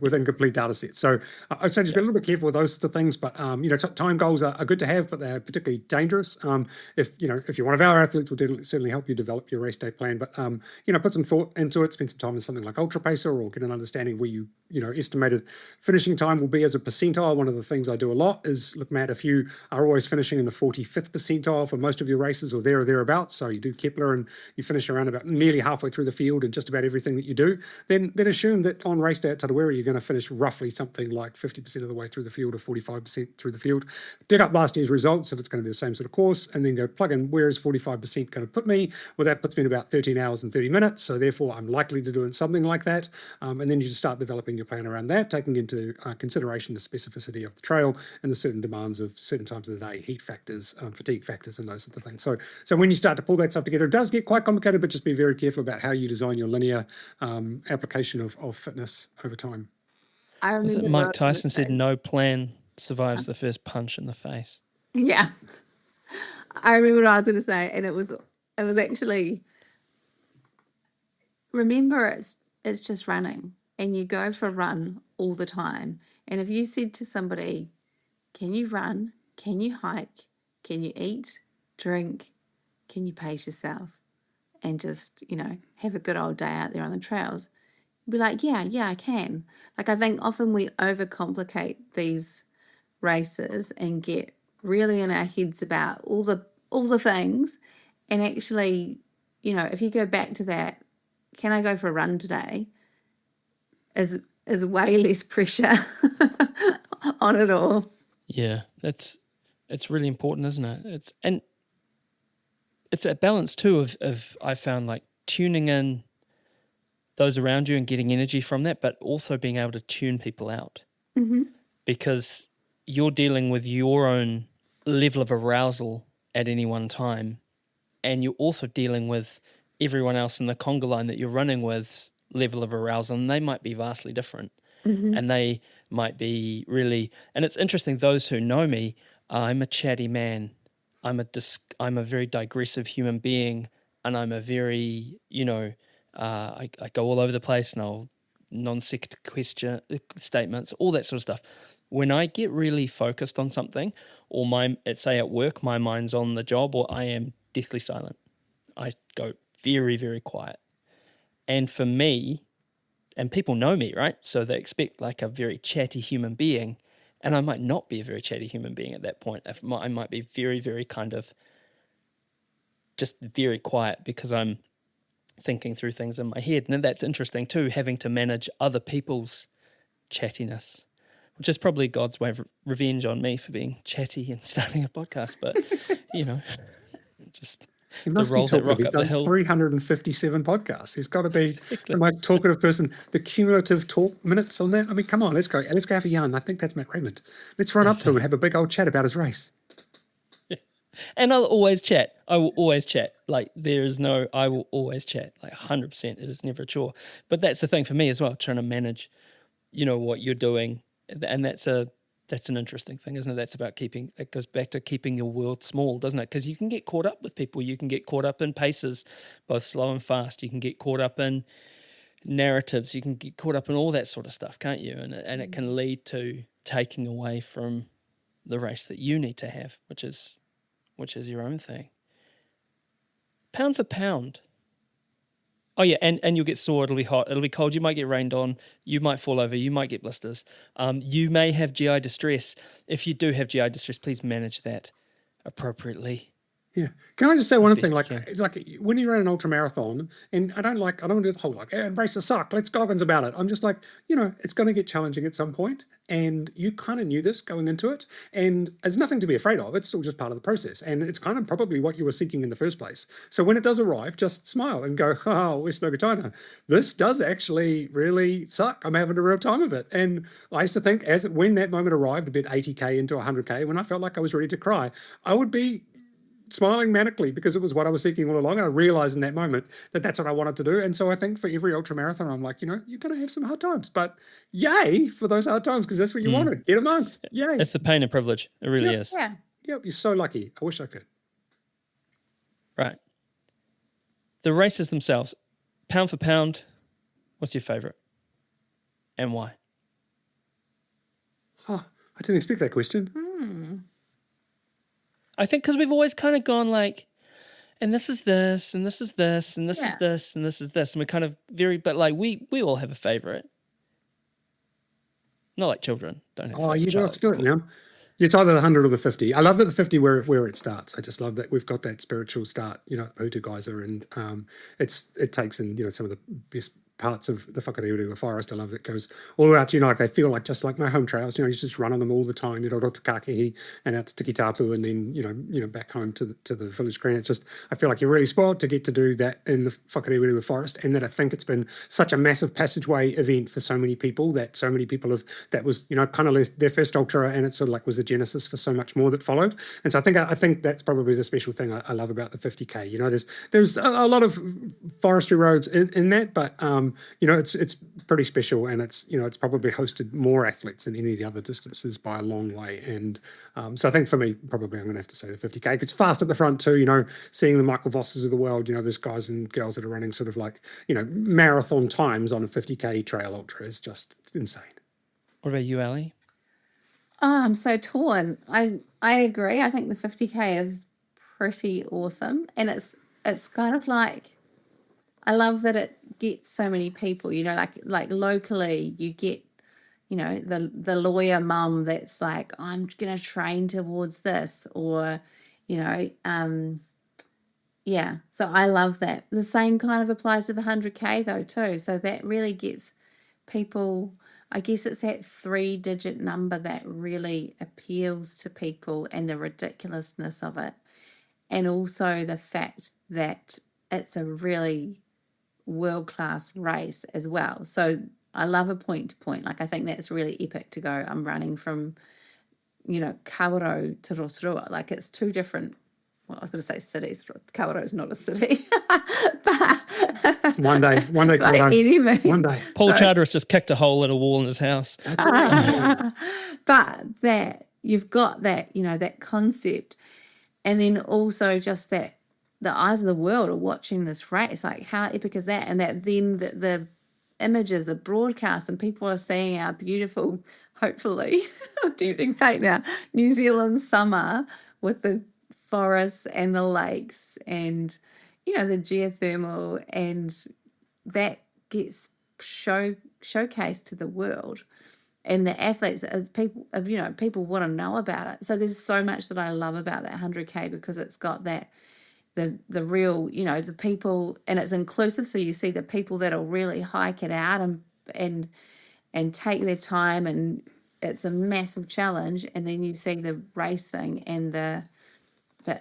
within complete data sets. So I'd say just be a little bit careful with those sorts of things, but time goals are good to have, but they're particularly dangerous. If you're one of our athletes, will certainly help you develop your race day plan. But put some thought into it. Spend some time with something like Ultra Pacer, or get an understanding where you estimated finishing time will be as a percentile. One of the things I do a lot is look, Matt, if you are always finishing in the 45th percentile for most of your races, or there or thereabouts, so you do Kepler and you finish around about nearly halfway through the field in just about everything that you do, then assume that on race day at Tarawera you're going to finish roughly something like 50% of the way through the field, or 45% through the field. Dig up last year's results if it's going to be the same sort of course, and then go plug in where is 45% going to put me. Well, that puts me in about 13 hours and 30 minutes, so therefore I'm likely to do something like that. And then you just start developing your plan around that, taking into consideration the specificity of the trail and the certain demands of certain times of the day, heat factors, fatigue factors, and those sorts of things. So when you start to pull that stuff together, it does get quite complicated, but just be very careful about how you design your linear application of fitness over time. I remember Mike Tyson said, no plan survives the first punch in the face. Yeah. I remember what I was going to say, and it was actually, remember, it's just running, and you go for a run all the time. And if you said to somebody, can you run? Can you hike? Can you eat, drink? Can you pace yourself? And just, have a good old day out there on the trails. Be like, yeah, I can. Like, I think often we overcomplicate these races and get really in our heads about all the things, and actually, if you go back to that, can I go for a run today, is way less pressure on it all. Yeah, it's really important, isn't it? It's a balance too of I found, like, tuning in those around you and getting energy from that, but also being able to tune people out. Mm-hmm. Because you're dealing with your own level of arousal at any one time, and you're also dealing with everyone else in the conga line that you're running with's level of arousal, and they might be vastly different. Mm-hmm. And they might be really... And it's interesting, those who know me, I'm a chatty man. I'm a very digressive human being, and I'm a very, I go all over the place, and I'll non-sequitur question statements, all that sort of stuff. When I get really focused on something, or say at work, my mind's on the job, or I am deathly silent, I go very, very quiet. And for me, and people know me, right? So they expect like a very chatty human being, and I might not be a very chatty human being at that point. I might be very, very kind of just very quiet, because I'm thinking through things in my head. And that's interesting too, having to manage other people's chattiness, which is probably God's way of revenge on me for being chatty and starting a podcast. But, just he must to roll be talking. that rock He's up the done hill. 357 podcasts. He's got to be Exactly. the most talkative person. The cumulative talk minutes on that. I mean, come on, let's go have a yarn. I think that's Matt Raymond. Let's run up to him and have a big old chat about his race. And I'll always chat. I will always chat. Like, I will always chat. Like 100%. It is never a chore. But that's the thing for me as well, trying to manage, what you're doing. And that's a That's an interesting thing, isn't it? That's about it goes back to keeping your world small, doesn't it? Because you can get caught up with people. You can get caught up in paces, both slow and fast. You can get caught up in narratives. You can get caught up in all that sort of stuff, can't you? And it can lead to taking away from the race that you need to have, which is your own thing. Pound for pound. Oh yeah, and you'll get sore, it'll be hot, it'll be cold, you might get rained on, you might fall over, you might get blisters. You may have GI distress. If you do have GI distress, please manage that appropriately. Yeah. Can I just say one thing? Like when you run an ultra marathon, and I don't want to do the whole embrace the suck, let's goggins about it. I'm just like, it's going to get challenging at some point, and you kind of knew this going into it, and there's nothing to be afraid of. It's still just part of the process, and it's kind of probably what you were seeking in the first place. So when it does arrive, just smile and go, oh, West Nogatana, this does actually really suck. I'm having a real time of it. And I used to think when that moment arrived, a bit 80K into 100K, when I felt like I was ready to cry, I would be smiling manically because it was what I was seeking all along. And I realized in that moment that that's what I wanted to do. And so I think for every ultra marathon, I'm like, you're going to have some hard times, but yay for those hard times, because that's what you wanted. Get amongst. Yay. It's the pain and privilege. It really is. Yeah. Yep. You're so lucky. I wish I could. Right. The races themselves, pound for pound, what's your favorite and why? Oh, I didn't expect that question. I think because we've always kind of gone like, and this is this, and this is this, and this is this, and this is this. And we're kind of but like we all have a favorite. Not like children don't have Oh, you must do it now. It's either the 100 or the 50. I love that the 50 where it starts. I just love that we've got that spiritual start, Hutu geyser, and it takes in, some of the best parts of the Whakareurua forest. I love that it goes all the way out to, they feel like just like my home trails, you just run on them all the time, Rotokakehi and out to Tikitapu, and then, back home to the village green. It's just, I feel like you're really spoiled to get to do that in the Whakareurua forest, and that I think it's been such a massive passageway event for so many people that that was, kind of their first ultra, and it sort of like was the genesis for so much more that followed. And so I think that's probably the special thing I love about the 50K. There's a lot of forestry roads in that, but it's pretty special, and it's probably hosted more athletes than any of the other distances by a long way. And so I think for me, probably I'm going to have to say the 50K. It's fast at the front too, seeing the Michael Vosses of the world, there's guys and girls that are running sort of like, marathon times on a 50K trail ultra is just insane. What about you, Ali? Oh, I'm so torn. I agree. I think the 50K is pretty awesome, and it's kind of like, I love that it gets so many people, like locally you get, the lawyer mum that's like, I'm going to train towards this, or, so I love that. The same kind of applies to the 100K though too. So that really gets people, I guess it's that 3-digit number that really appeals to people, and the ridiculousness of it. And also the fact that it's a really world-class race as well. So I love a point to point. Like, I think that's really epic to go, I'm running from, Kawerau to Rotorua. Like, it's two different, I was going to say cities. Kawerau is not a city. But one day, but anyway, one day. Paul Charteris just kicked a hole in a wall in his house. But that, you've got that, that concept. And then also just that the eyes of the world are watching this race. Like, how epic is that? And that then the images are broadcast, and people are seeing our beautiful, hopefully, tempting fate now, New Zealand summer with the forests and the lakes and, the geothermal, and that gets showcased to the world. And the athletes, people want to know about it. So there's so much that I love about that 100K, because it's got that, the real, the people, and it's inclusive. So you see the people that'll really hike it out and take their time, and it's a massive challenge. And then you see the racing and the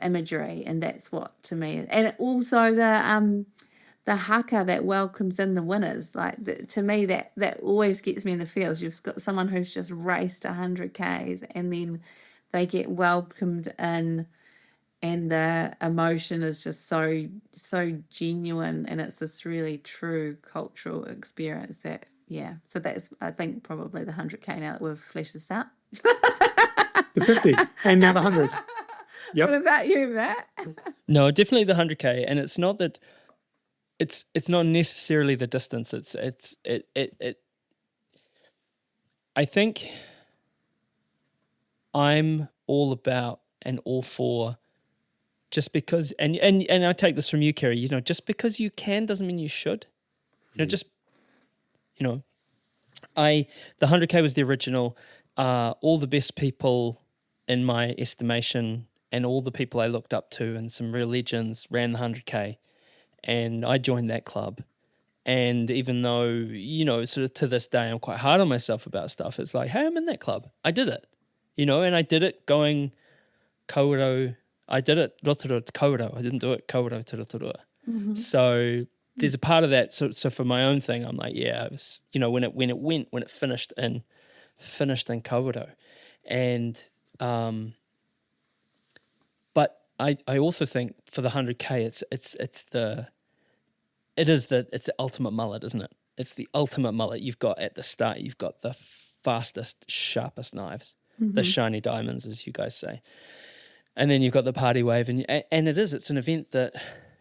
imagery, and that's what, to me, and also the haka that welcomes in the winners. Like, to me, that always gets me in the feels. You've got someone who's just raced 100Ks, and then they get welcomed in, and the emotion is just so genuine, and it's this really true cultural experience that, so that's, I think, probably the 100K now that we've fleshed this out. The 50 and now the 100. Yep. What about you, Matt? No, definitely the 100K, and it's not that it's not necessarily the distance. I think I'm all about and all for just because, and I take this from you, Kerry, you know, just because you can doesn't mean you should. You know, just, you know, the 100K was the original. All the best people in my estimation and all the people I looked up to and some real legends ran the 100K, and I joined that club. And even though, you know, sort of to this day, I'm quite hard on myself about stuff, it's like, hey, I'm in that club. I did it, you know, and I did it going kauro. I did it rotorua to kauro. I didn't do it kauro to rotorua. Mm-hmm. So there's a part of that. So for my own thing, I'm like, yeah, it was, you know, when it finished in kauro. And, but I also think for the 100K, it's the ultimate mullet, isn't it? It's the ultimate mullet. You've got at the start, you've got the fastest, sharpest knives, the shiny diamonds, as you guys say. And then you've got the party wave, and it's an event that,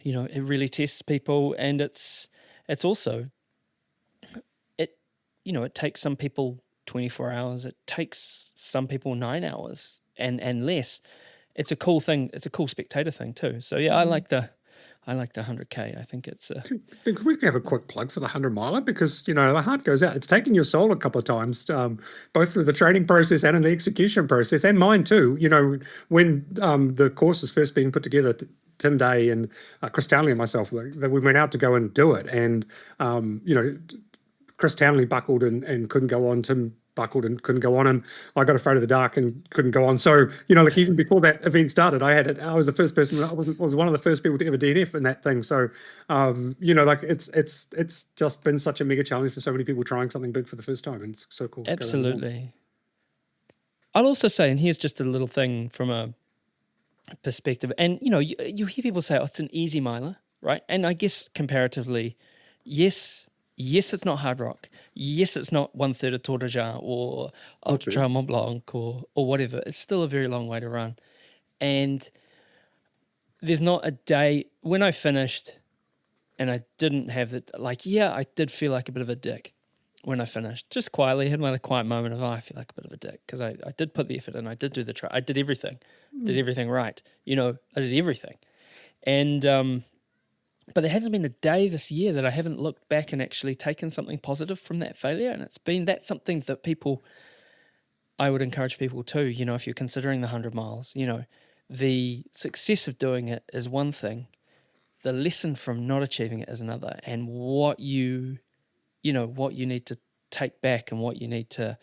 you know, it really tests people, and it's also, you know, it takes some people 24 hours. It takes some people 9 hours and less. It's a cool thing. It's a cool spectator thing too. So yeah, I like the 100K. I think it's Could we have a quick plug for the 100 miler? Because, you know, the heart goes out. It's taken your soul a couple of times, both through the training process and in the execution process, and mine too. You know, when the course was first being put together, Tim Day and Chris Townley and myself, that we went out to go and do it. And, you know, Chris Townley buckled and couldn't go on. Tim buckled and couldn't go on, and I got afraid of the dark and couldn't go on. So, you know, like even before that event started, I was the first person. I was one of the first people to ever DNF in that thing. So, you know, like it's just been such a mega challenge for so many people trying something big for the first time, and it's so cool. Absolutely. I'll also say, and here's just a little thing from a perspective, and you know, you hear people say, "Oh, it's an easy miler," right? And I guess comparatively, yes, it's not hard rock. Yes, it's not 1/3 of Tour de Jar or Ultra Trail Mont Blanc or whatever. It's still a very long way to run. And there's not a day when I finished and I didn't have the, like, yeah, I did feel like a bit of a dick when I finished. Just quietly, had my quiet moment of, I feel like a bit of a dick because I did put the effort in. I did do the try. I did everything. Did everything right. You know, I did everything. And, but there hasn't been a day this year that I haven't looked back and actually taken something positive from that failure. And that's something that I would encourage people to, you know, if you're considering the 100 miles, you know, the success of doing it is one thing. The lesson from not achieving it is another. And what you need to take back and what you need to,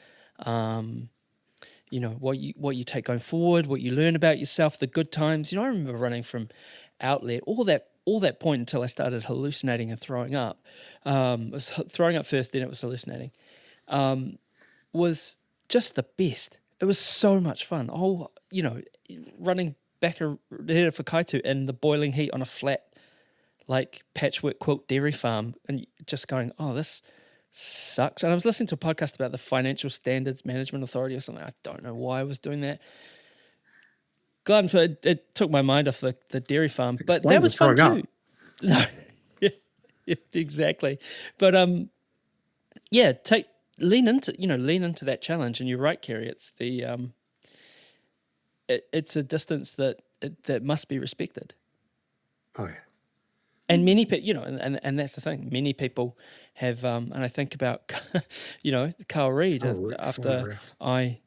you know, what you take going forward, what you learn about yourself, the good times. You know, I remember running from Outlet, all that point until I started hallucinating and throwing up. It was throwing up first, then it was hallucinating. Was just the best. It was so much fun. Oh, you know, running back ahead for Kaitu in the boiling heat on a flat, like patchwork quilt dairy farm, and just going, oh, this sucks. And I was listening to a podcast about the Financial Standards Management Authority or something. I don't know why I was doing that. Glad for it took my mind off the dairy farm, but that was fun too. No, yeah, exactly. But lean into that challenge. And you're right, Kerry. It's it's a distance that must be respected. Oh yeah. And many people, you know, and that's the thing. Many people have, and I think about, you know, Carl Reed after I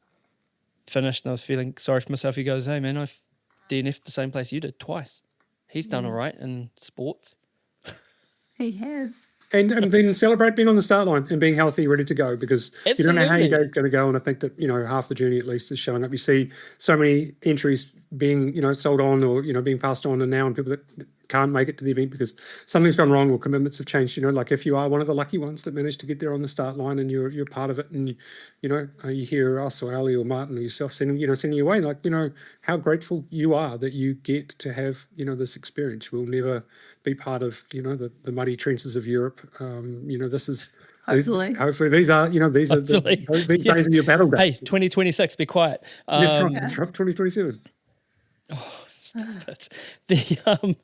finished and I was feeling sorry for myself. He goes, hey man, I've DNF'd the same place you did twice. He's done all right in sports. He has. And then celebrate being on the start line and being healthy, ready to go, because you don't know how you're going to go. And I think that, you know, half the journey at least is showing up. You see so many entries being, you know, sold on or, you know, being passed on, and now and people that can't make it to the event because something's gone wrong or commitments have changed. You know, like if you are one of the lucky ones that managed to get there on the start line and you're part of it, and you know, you hear us or Ali or Martin or yourself sending you away, like, you know, how grateful you are that you get to have, you know, this experience. We'll never be part of, you know, the muddy trenches of Europe. You know, this is Hopefully. These are these Hopefully. are these days of your battle days. Hey, 2026, be quiet. That's right. 2027. Stop it. The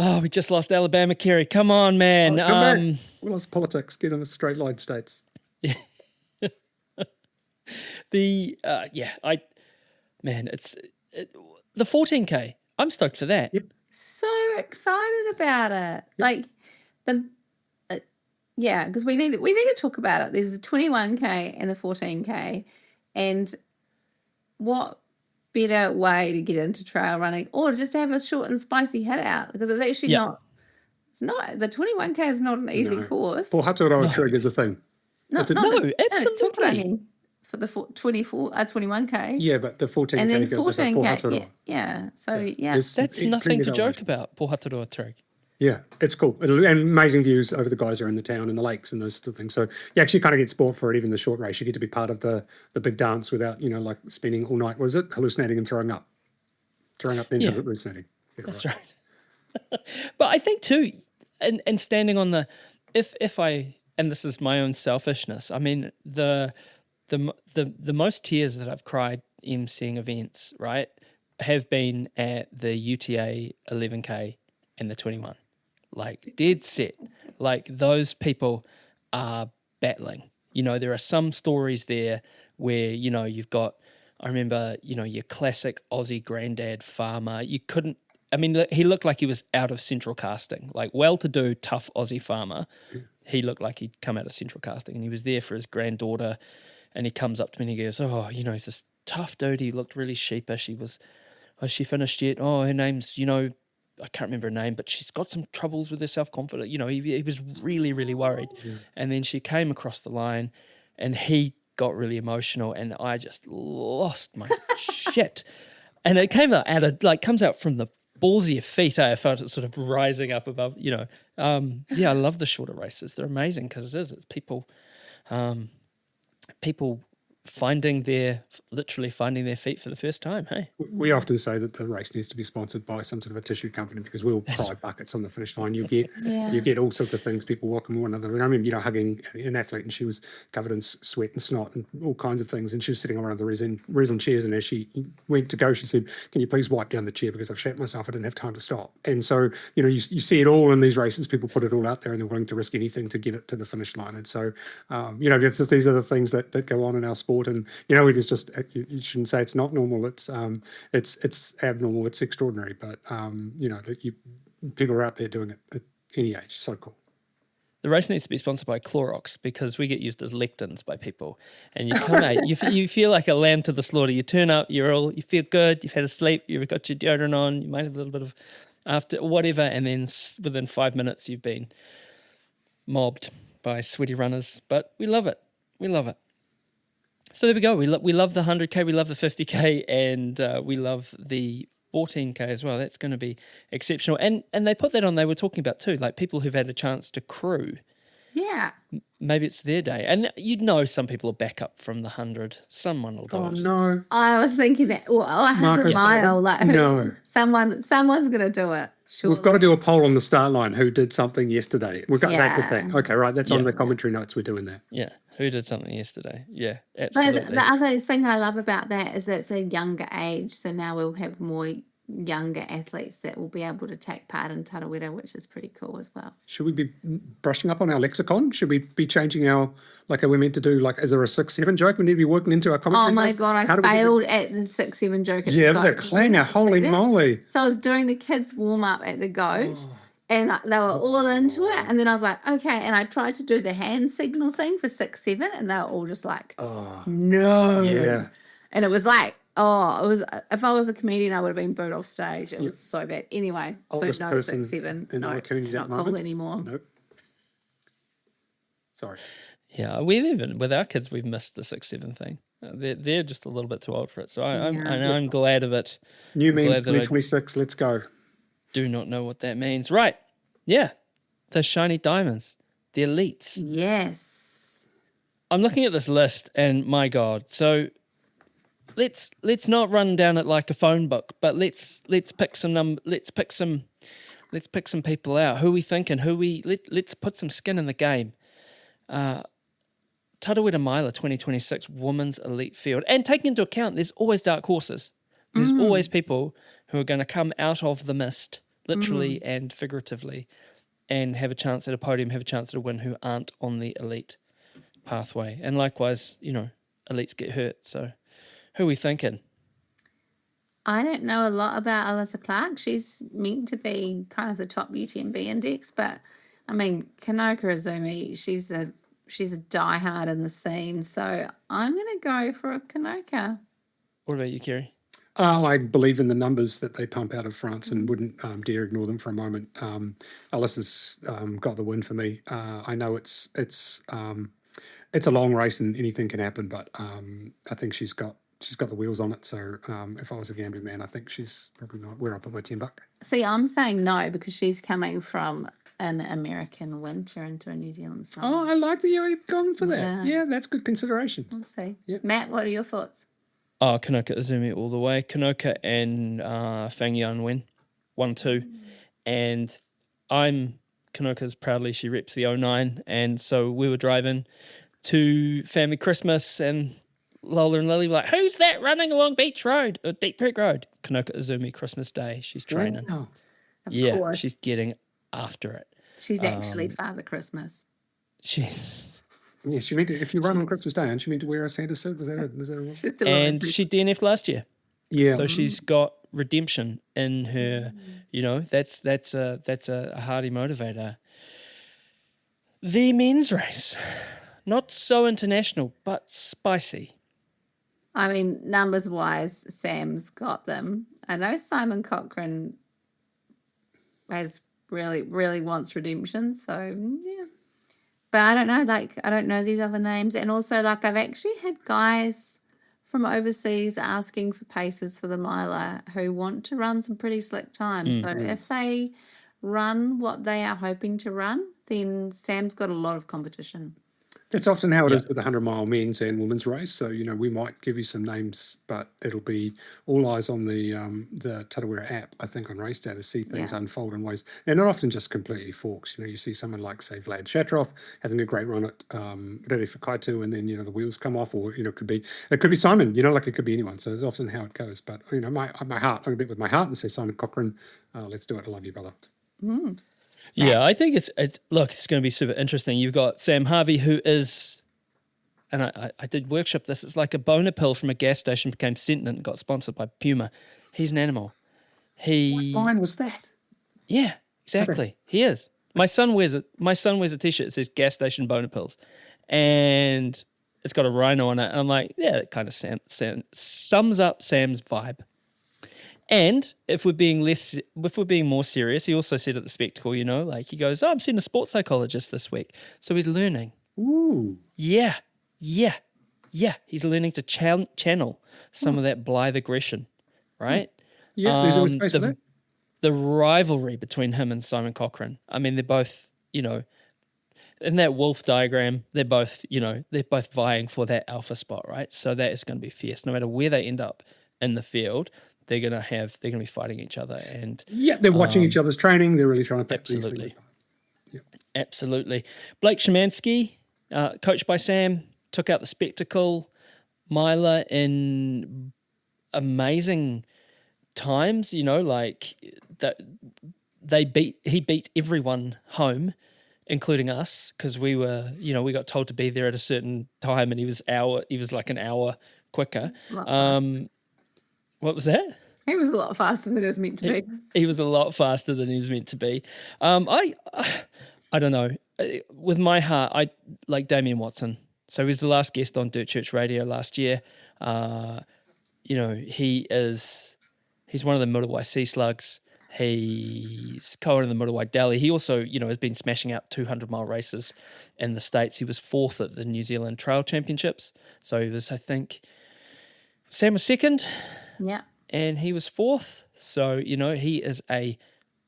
Oh, we just lost Alabama, Kerry. Come on, man. Come back. We lost politics. Get on the straight line, states. The the 14K. I'm stoked for that. Yep. So excited about it. Like because we need to talk about it. There's the 21K and the 14K, and what better way to get into trail running or just to have a short and spicy hit out, because it's actually not the 21K is not an easy course. Well, Tarawera Trail is a thing. Absolutely. For the 21K. Yeah, but the 14K and then goes 14K. Yeah. So that's nothing to joke about. Pohataroa Trail. Yeah, it's cool. And amazing views over the geyser in the town and the lakes and those sort of things. So you actually kind of get sport for it, even the short race. You get to be part of the big dance without, like spending all night, was it, hallucinating and throwing up? Throwing up then hallucinating. Yeah, that's right. But I think too, and standing on if I, and this is my own selfishness, I mean, the most tears that I've cried emceeing events, right, have been at the UTA 11K and the 21. Like, dead set. Like, those people are battling. There are some stories there where, you've got, I remember, your classic Aussie granddad farmer. He looked like he was out of central casting, like well-to-do, tough Aussie farmer. He looked like he'd come out of central casting, and he was there for his granddaughter, and he comes up to me and he goes, he's this tough dude. He looked really sheepish. Has she finished yet? Oh, her name's, I can't remember her name, but she's got some troubles with her self-confidence. He was really, really worried. Yeah. And then she came across the line and he got really emotional and I just lost my shit. And it comes out from the balls of your feet. I felt it sort of rising up above, I love the shorter races. They're amazing because it's people literally finding their feet for the first time. Hey, we often say that the race needs to be sponsored by some sort of a tissue company because we'll cry buckets on the finish line. You get all sorts of things, people walking one another. And I remember, hugging an athlete and she was covered in sweat and snot and all kinds of things. And she was sitting on one of the resin chairs. And as she went to go, she said, "Can you please wipe down the chair because I've shat myself. I didn't have time to stop." And so, you see it all in these races. People put it all out there and they're willing to risk anything to get it to the finish line. And so, these are the things that go on in our sport. And, you shouldn't say it's not normal. It's abnormal. It's extraordinary. But people are out there doing it at any age. So cool. The race needs to be sponsored by Clorox because we get used as lectins by people. And you come out, you feel like a lamb to the slaughter. You turn up, you feel good. You've had a sleep. You've got your deodorant on. You might have a little bit of after whatever, and then within 5 minutes you've been mobbed by sweaty runners. But we love it. We love it. So there we go. We love the 100K, we love the 50K, and we love the 14K as well. That's going to be exceptional. And they put that on, they were talking about too, like people who've had a chance to crew. Yeah. Maybe it's their day. And some people will back up from the 100. Someone will do it. Oh, no. I was thinking that, 100 mile. No. Someone's going to do it. Surely. We've got to do a poll on the start line. Who did something yesterday? That's the thing. Okay, right. That's on the commentary notes. We're doing that. Yeah. Who did something yesterday? Yeah, absolutely. But the other thing I love about that is that it's a younger age. So now we'll have more younger athletes that will be able to take part in Tarawera, which is pretty cool as well. Should we be brushing up on our lexicon? Should we be changing our, are we meant to do, is there a 6-7 joke we need to be working into our commentary? Oh my God, I failed at the 6-7 joke. Yeah, it was a clanger, holy moly. So I was doing the kids warm up at the goat and they were all into it. And then I was like, okay. And I tried to do the hand signal thing for 6-7 and they were all just like, no. Yeah. And it was like, it was. If I was a comedian, I would have been booed off stage. It was so bad. Anyway, Oldest so no, 6-7. No, it's not cool anymore. Nope. Sorry. Yeah, with our kids, we've missed the 6-7 thing. They're just a little bit too old for it. So I'm glad of it. New means 2026. Let's go. Do not know what that means. Right. Yeah. The shiny diamonds. The elites. Yes. I'm looking at this list and my God. So let's not run down it like a phone book, but let's pick some Let's pick some people out. Who are we thinking? Let's put some skin in the game. Tarawera Maila 2026 Women's Elite Field. And taking into account, there's always dark horses. There's always people who are going to come out of the mist, literally and figuratively, and have a chance at a podium, have a chance at a win, who aren't on the elite pathway. And likewise, elites get hurt. So who are we thinking? I don't know a lot about Alyssa Clark. She's meant to be kind of the top UTMB index, but I mean, Kanoka Izumi, she's a diehard in the scene. So I'm going to go for a Kanoka. What about you, Kerry? I believe in the numbers that they pump out of France and wouldn't dare ignore them for a moment. Alyssa's got the win for me. I know it's a long race and anything can happen, but I think she's got the wheels on it. So if I was a gambling man, I think she's probably not where I put my $10. See, I'm saying no because she's coming from an American winter into a New Zealand summer. Oh, I like that you've gone for that. Yeah, that's good consideration. We'll see. Yep. Matt, what are your thoughts? Oh, Kanoka Izumi all the way. Kanoka and Fang Yuan 1-2. And Kanoka's proudly, she reps the 09. And so we were driving to family Christmas and Lola and Lily were like, who's that running along Beach Road or Deep Creek Road? Kanoka Izumi, Christmas Day. She's training. Oh. Of course. She's getting after it. She's actually Father Christmas. Yeah, she meant to, if you run on Christmas Day, aren't you meant to wear a Santa suit? Was that it? And she DNF'd last year. Yeah. So she's got redemption in her, that's a hardy motivator. The men's race, not so international, but spicy. I mean, numbers wise, Sam's got them. I know Simon Cochrane really wants redemption, so yeah. But I don't know, I don't know these other names. And also, I've actually had guys from overseas asking for paces for the miler who want to run some pretty slick times. So if they run what they are hoping to run, then Sam's got a lot of competition. That's often how it is with the 100-mile men's and women's race. So, we might give you some names, but it'll be all eyes on the Tarawera app, I think, on race day to see things unfold in ways. They're not often just completely forks. You see someone like, say, Vlad Shatrov having a great run at Rere Whakaitu, and then, the wheels come off, or, it could be Simon, it could be anyone. So it's often how it goes. But, my heart, I'm going to bet with my heart and say, Simon Cochrane, let's do it. I love you, brother. Yeah, I think it's going to be super interesting. You've got Sam Harvey, who is, and I did workshop this, it's like a boner pill from a gas station became sentient and got sponsored by Puma. He's an animal. What line was that? Yeah, exactly. Okay. He is. My son wears a t-shirt that says gas station boner pills, and it's got a rhino on it. And I'm like, yeah, it kind of sums up Sam's vibe. And if we're being more serious, he also said at the spectacle, he goes, I'm seeing a sports psychologist this week. So he's learning. Ooh. Yeah. He's learning to channel some of that blithe aggression, right? Yeah, there's always space for that. The rivalry between him and Simon Cochrane. I mean, they're both, in that wolf diagram, they're both vying for that alpha spot, right? So that is going to be fierce. No matter where they end up in the field, they're going to be fighting each other, and they're watching each other's training. They're really trying to pick absolutely, these absolutely. Blake Szymanski, coached by Sam, took out the spectacle. Myla in amazing times. That he beat everyone home, including us, because we were, we got told to be there at a certain time, and he was like an hour quicker. What was that? He was a lot faster than he was meant to be. He was a lot faster than he was meant to be. I don't know. With my heart, I like Damien Watson. So he was the last guest on Dirt Church Radio last year. He's one of the Muriwai Sea Slugs. He's co-owner of the Muriwai Delhi. He also, has been smashing out 200-mile races in the States. He was 4th at the New Zealand Trail Championships. So he was, I think, Sam was 2nd. Yeah. And he was 4th. So, he is a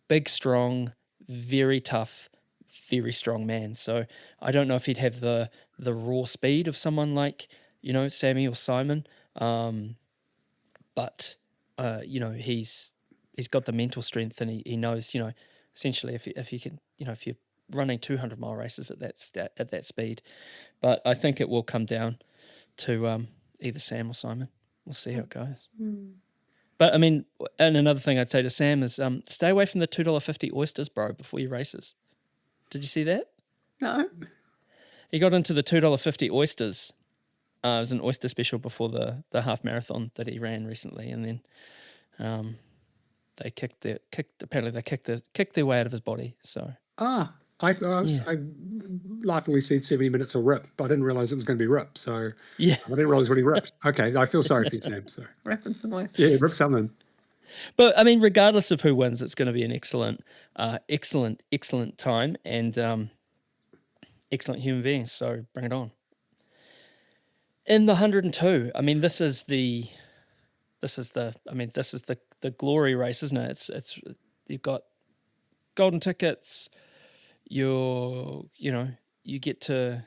big, strong, very tough, very strong man. So I don't know if he'd have the raw speed of someone like, Sammy or Simon. But he's got the mental strength, and he knows, essentially if you can, if you're running 200-mile races at that speed. But I think it will come down to either Sam or Simon. We'll see how it goes. But I mean, and another thing I'd say to Sam is stay away from the $2.50 oysters, bro, before your races. Did you see that? No. He got into the $2.50 oysters. It was an oyster special before the half marathon that he ran recently, and then they kicked their way out of his body. So I laughingly said 70 minutes or rip, but I didn't realise it was going to be rip. So yeah, I didn't realise what he ripped. Okay, I feel sorry for you, Sam. So Ripping some oysters. yeah, rip something. but I mean, regardless of who wins, it's going to be an excellent time and excellent human beings. So bring it on. In the 102, I mean, this is the glory race, isn't it? It's you've got golden tickets. You get to,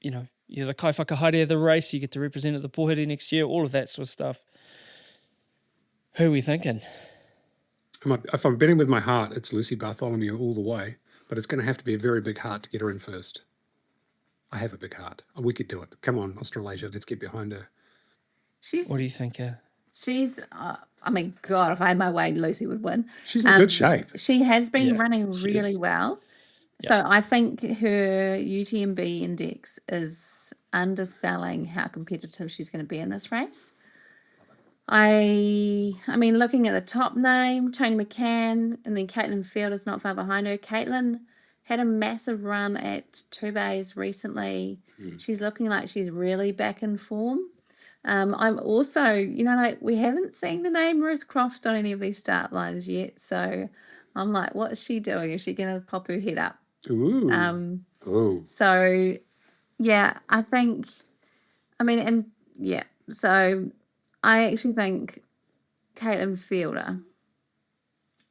you're the kai whakahaere of the race. You get to represent at the Pōhiri next year. All of that sort of stuff. Who are we thinking? If I'm betting with my heart, it's Lucy Bartholomew all the way. But it's going to have to be a very big heart to get her in first. I have a big heart. We could do it. Come on, Australasia, let's get behind her. She's. What do you think? She's. I mean, God, if I had my way, Lucy would win. She's in good shape. She has been running really well. Yep. So I think her UTMB index is underselling how competitive she's going to be in this race. I mean, looking at the top name, Tony McCann, and then Caitlin Field is not far behind her. Caitlin had a massive run at 2 Bays recently. She's looking like she's really back in form. I'm also, we haven't seen the name Ruth Croft on any of these start lines yet. So I'm like, what's she doing? Is she going to pop her head up? Ooh. So, yeah, I think, so I actually think Caitlin Fielder.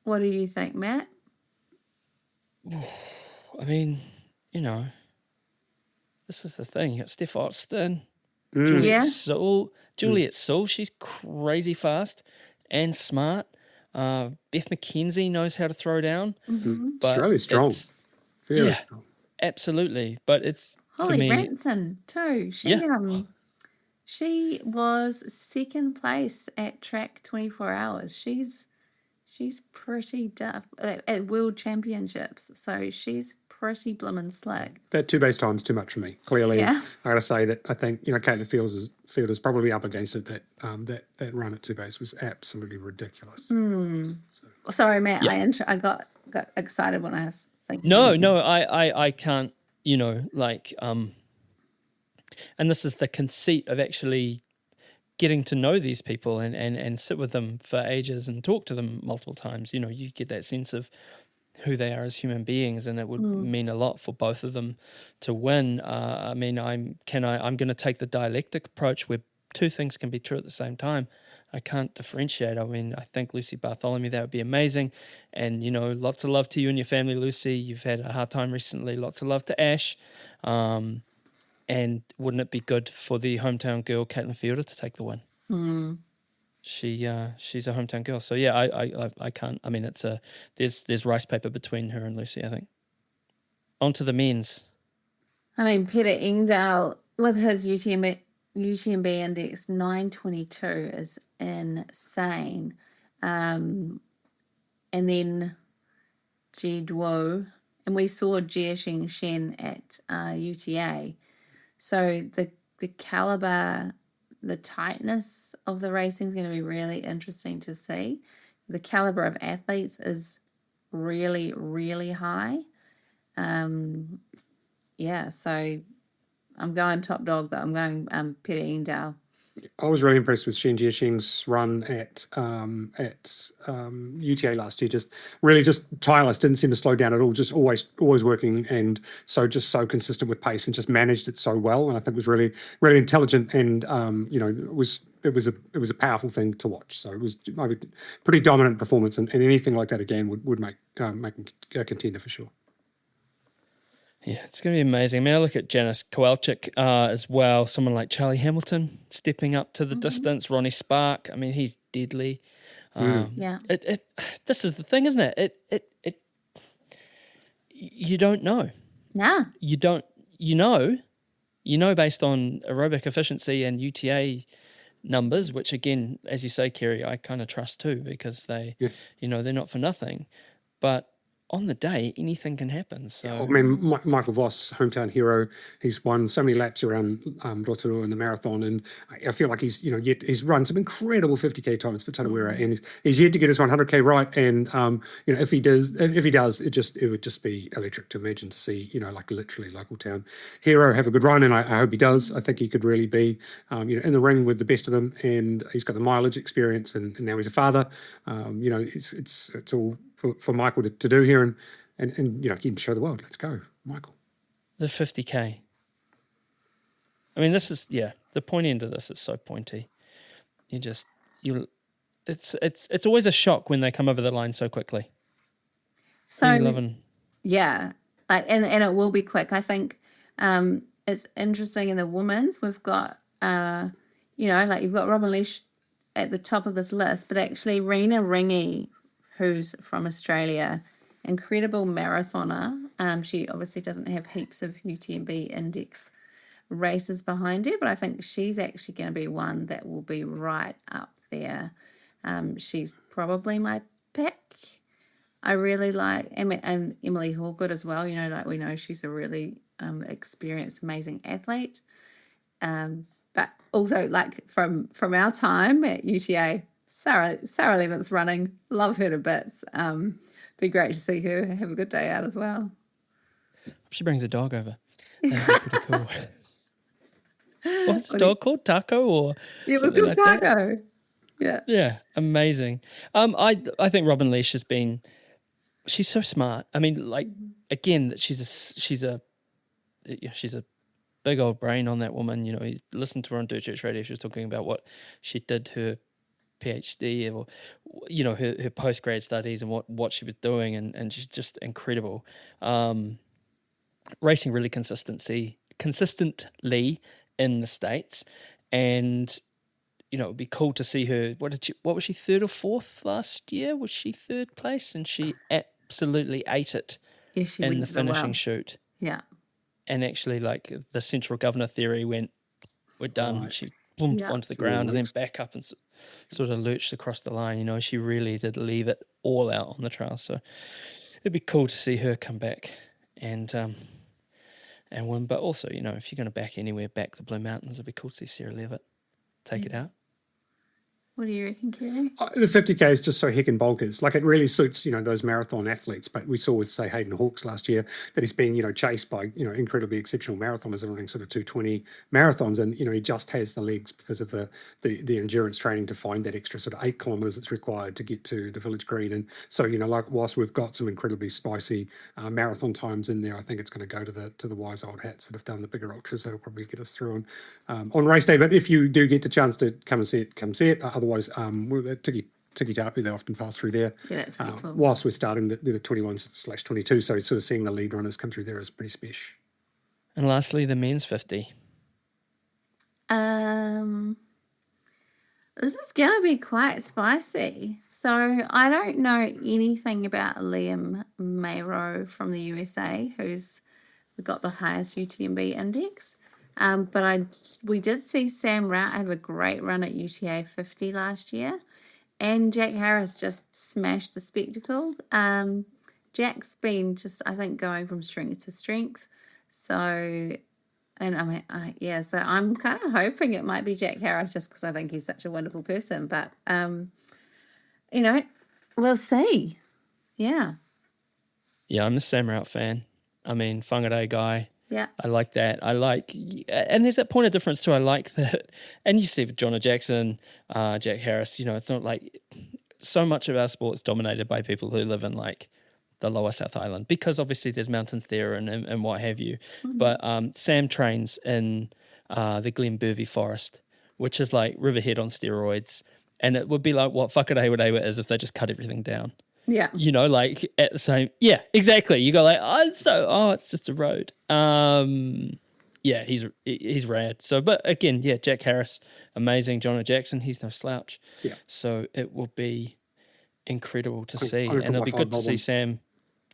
What do you think, Matt? I mean, this is the thing. You got Steph Austin, Juliet Sewell. She's crazy fast and smart. Beth McKenzie knows how to throw down. Mm-hmm. Australia's strong. Very strong. Absolutely. But it's Holly Ranson too. She was second place at track 24 hours. She's pretty tough at World Championships. So she's pretty blimmin' slick. That 2 Bays time's too much for me. Clearly, I got to say that I think Caitlin Field is probably up against it. That run at 2 Bays was absolutely ridiculous. Sorry, Matt. Yeah. I got excited when I was thinking. No, I can't. And this is the conceit of actually getting to know these people and sit with them for ages and talk to them multiple times. You get that sense of who they are as human beings, and it would mean a lot for both of them to win. I'm going to take the dialectic approach where two things can be true at the same time. I can't differentiate. I mean, I think Lucy Bartholomew, that would be amazing. And, lots of love to you and your family, Lucy. You've had a hard time recently. Lots of love to Ash. And wouldn't it be good for the hometown girl, Caitlin Fielder, to take the win? She's a hometown girl. So, yeah, I can't. I mean, there's rice paper between her and Lucy, I think. On to the men's. I mean, Peter Engdahl, with his UTMB index 922 is insane. And then Ji Duo, and we saw Jia Xing Shen at UTA. So the caliber, the tightness of the racing is going to be really interesting to see. The caliber of athletes is really, really high. So I'm going top dog though. I'm going Peter Engdahl. I was really impressed with Jia Xing's run at UTA last year. Just tireless, didn't seem to slow down at all. Just always working, and so consistent with pace, and just managed it so well. And I think it was really, really intelligent, and it was a powerful thing to watch. So it was a pretty dominant performance, and anything like that again would make him a contender for sure. Yeah, it's going to be amazing. I mean, I look at Janice Kowalczyk as well, someone like Charlie Hamilton stepping up to the distance, Ronnie Spark. I mean, he's deadly. This is the thing, isn't it? It you don't know. Nah. You don't. You know based on aerobic efficiency and UTA numbers, which again, as you say, Kerry, I kind of trust too, because they're not for nothing. But on the day, anything can happen. So I mean, Michael Voss, hometown hero, he's won so many laps around Rotorua in the marathon, and I feel like he's run some incredible 50k times for Tarawera, and he's yet to get his 100k right. And if he does, it would just be electric to imagine to see like literally local town hero have a good run, and I hope he does. I think he could really be in the ring with the best of them, and he's got the mileage experience, and now he's a father. It's all for Michael to do here, and he can show the world. Let's go, Michael. The 50k. I mean, this is the pointy end of this is so pointy. It's always a shock when they come over the line so quickly. So and it will be quick. I think it's interesting in the women's. We've got you've got Robin Leach at the top of this list, but actually Rena Ringy, who's from Australia, incredible marathoner. She obviously doesn't have heaps of UTMB index races behind her, but I think she's actually going to be one that will be right up there. She's probably my pick. I really like and Emily Hallgood as well. We know she's a really experienced, amazing athlete. But also, like from our time at UTA, Sarah Levitt's running. Love her to bits. Be great to see her have a good day out as well. She brings a dog over. That'd be pretty cool. What's the dog called? Taco or it was called like Taco. That? Yeah, amazing. I think Robin Leach she's so smart. I mean, like again, she's a big old brain on that woman. You listened to her on Dirt Church Radio. She was talking about what she did her PhD or her postgrad studies and what she was doing, and she's just incredible. Racing really consistently in the States, and it would be cool to see her. What was she, third or fourth last year? Was she third place? And she absolutely ate it in the finishing chute. Yeah. And actually, like the central governor theory we're done. Right. She plumped onto the ground and then back up and sort of lurched across the line. She really did leave it all out on the trail. So it'd be cool to see her come back and win. But also, if you're going to back anywhere, back the Blue Mountains. It'd be cool to see Sarah Levitt take it out. What do you reckon, Kerry? The 50K is just so heckin' bonkers. Like, it really suits, those marathon athletes. But we saw with, say, Hayden Hawkes last year that he's being, chased by, incredibly exceptional marathoners and running sort of 220 marathons. And, he just has the legs because of the endurance training to find that extra sort of 8 kilometres that's required to get to the Village Green. And so, like, whilst we've got some incredibly spicy marathon times in there, I think it's going to go to the wise old hats that have done the bigger ultras. That'll probably get us through on race day. But if you do get the chance to come see it. Otherwise, Tiki Tapu, they often pass through there. Yeah, that's pretty cool. Whilst we're starting the 21/22, so sort of seeing the lead runners come through there is pretty special. And lastly, the men's 50. This is going to be quite spicy. So I don't know anything about Liam Mayrow from the USA, who's got the highest UTMB index. But we did see Sam Rout have a great run at UTA 50 last year. And Jack Harris just smashed the spectacle. Jack's been just, I think, going from strength to strength. So, and so I'm kind of hoping it might be Jack Harris just because I think he's such a wonderful person. But, we'll see. Yeah. Yeah, I'm a Sam Rout fan. I mean, Whangarei guy. Yeah. I like that. And there's that point of difference too. I like that. And you see with Jonah Jackson, Jack Harris, it's not like so much of our sport's dominated by people who live in like the lower South Island because obviously there's mountains there and what have you. Mm-hmm. But Sam trains in the Glenbervie Forest, which is like Riverhead on steroids. And it would be like what Whakarewa is if they just cut everything down. Yeah. Like at the same, yeah, exactly. You go like, it's just a road. Yeah, he's rad. So, but again, yeah, Jack Harris, amazing. Jonah Jackson, he's no slouch. Yeah. So it will be incredible to see. And it'll be good to see Sam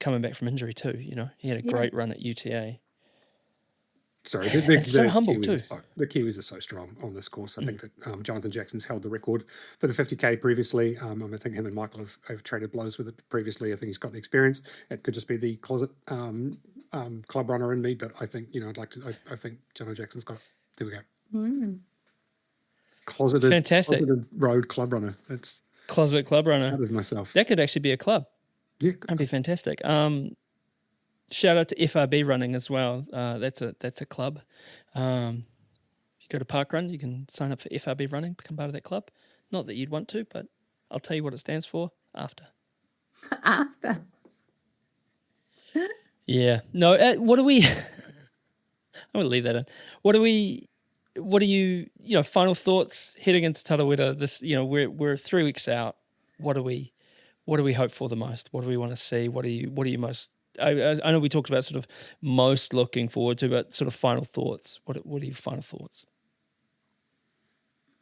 coming back from injury too. You know, he had a great run at UTA. Sorry, so humble too. The Kiwis are so strong on this course. I think that Jonathan Jackson's held the record for the 50K previously. I think him and Michael have traded blows with it previously. I think he's got the experience. It could just be the closet club runner in me, but I think, I think Jonathan Jackson's got it. There we go. Closeted road club runner. That's closet club runner. That is myself. That could actually be a club. Yeah. That'd be fantastic. Shout out to FRB running as well. That's a club. If you go to Parkrun, you can sign up for FRB running, become part of that club. Not that you'd want to, but I'll tell you what it stands for after. After. Yeah. No. What do we? I'm gonna leave that in. What do you? Final thoughts heading into Tarawera. This. We're 3 weeks out. What do we hope for the most? What do we want to see? What are you most? I know we talked about sort of most looking forward to, but sort of final thoughts. What are your final thoughts?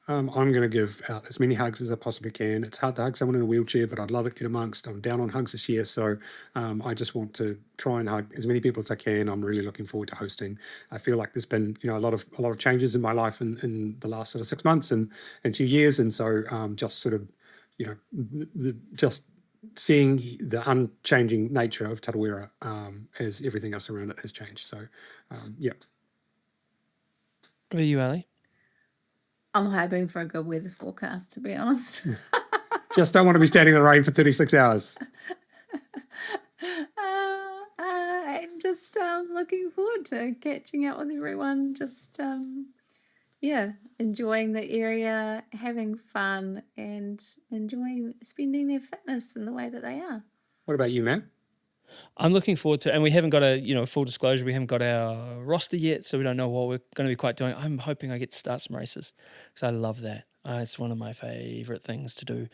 I'm going to give out as many hugs as I possibly can. It's hard to hug someone in a wheelchair, but I'd love it. Get amongst. I'm down on hugs this year, so I just want to try and hug as many people as I can. I'm really looking forward to hosting. I feel like there's been a lot of changes in my life in the last sort of 6 months and 2 years, and so just sort of just seeing the unchanging nature of Tarawera as everything else around it has changed. So, yeah. What about you, Ali? I'm hoping for a good weather forecast, to be honest. Just don't want to be standing in the rain for 36 hours. And just looking forward to catching up with everyone. Just, enjoying the area, having fun, and spending their fitness in the way that they are. What about you, man? I'm looking forward to, and we haven't got full disclosure, we haven't got our roster yet, so we don't know what we're going to be quite doing. I'm hoping I get to start some races because I love that. It's one of my favourite things to do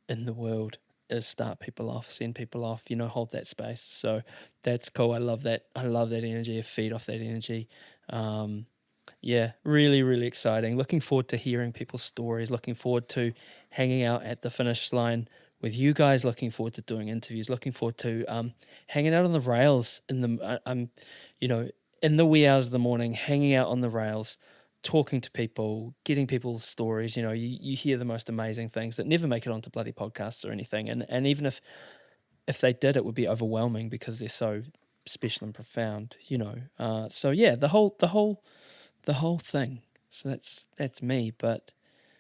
in the world is start people off, send people off, hold that space. So that's cool. I love that. I love that energy, feed off that energy. Really, really exciting. Looking forward to hearing people's stories, looking forward to hanging out at the finish line with you guys, looking forward to doing interviews, looking forward to hanging out on the rails in the wee hours of the morning, hanging out on the rails, talking to people, getting people's stories. You hear the most amazing things that never make it onto bloody podcasts or anything. And even if they did, it would be overwhelming because they're so special and profound, the whole thing. So that's me, but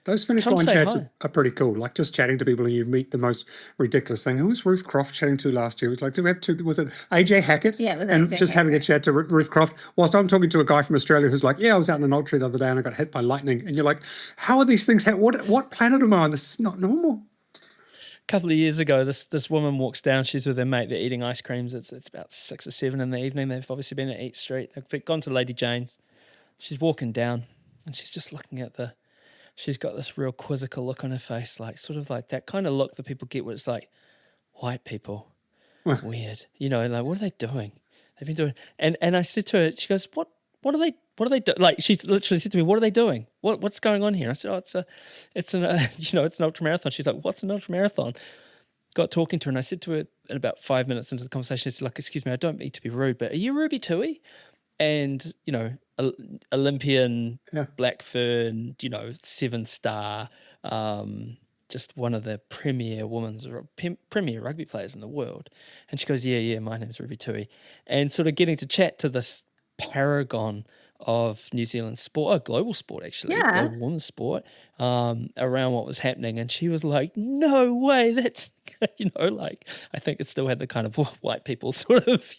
those finish line chats are pretty cool. Like just chatting to people and you meet the most ridiculous thing. Who was Ruth Croft chatting to last year? It was like, was it AJ Hackett? Yeah, it was and AJ just having a chat to Ruth Croft. Whilst I'm talking to a guy from Australia who's like, I was out in an ultra the other day and I got hit by lightning. And you're like, how are these things? What planet am I on? This is not normal. A couple of years ago, this woman walks down. She's with her mate. They're eating ice creams. It's about 6 or 7 in the evening. They've obviously been at Eat Street. They've gone to Lady Jane's. She's walking down and she's just looking at she's got this real quizzical look on her face, like sort of like that kind of look that people get where it's like, white people, weird. Like, what are they doing? They've been doing, and I said to her, she goes, what are they doing? Like, she's literally said to me, what are they doing? What's going on here? And I said, it's an ultra marathon. She's like, what's an ultra marathon? Got talking to her and I said to her in about 5 minutes into the conversation, I said, like, excuse me, I don't mean to be rude, but are you Ruby Tui? And, Olympian, Blackfern, 7-star, just one of the premier rugby players in the world. And she goes, yeah, my name's Ruby Tui. And sort of getting to chat to this paragon of New Zealand sport, global sport actually, global women's sport, around what was happening. And she was like, no way, that's, like, I think it still had the kind of white people sort of,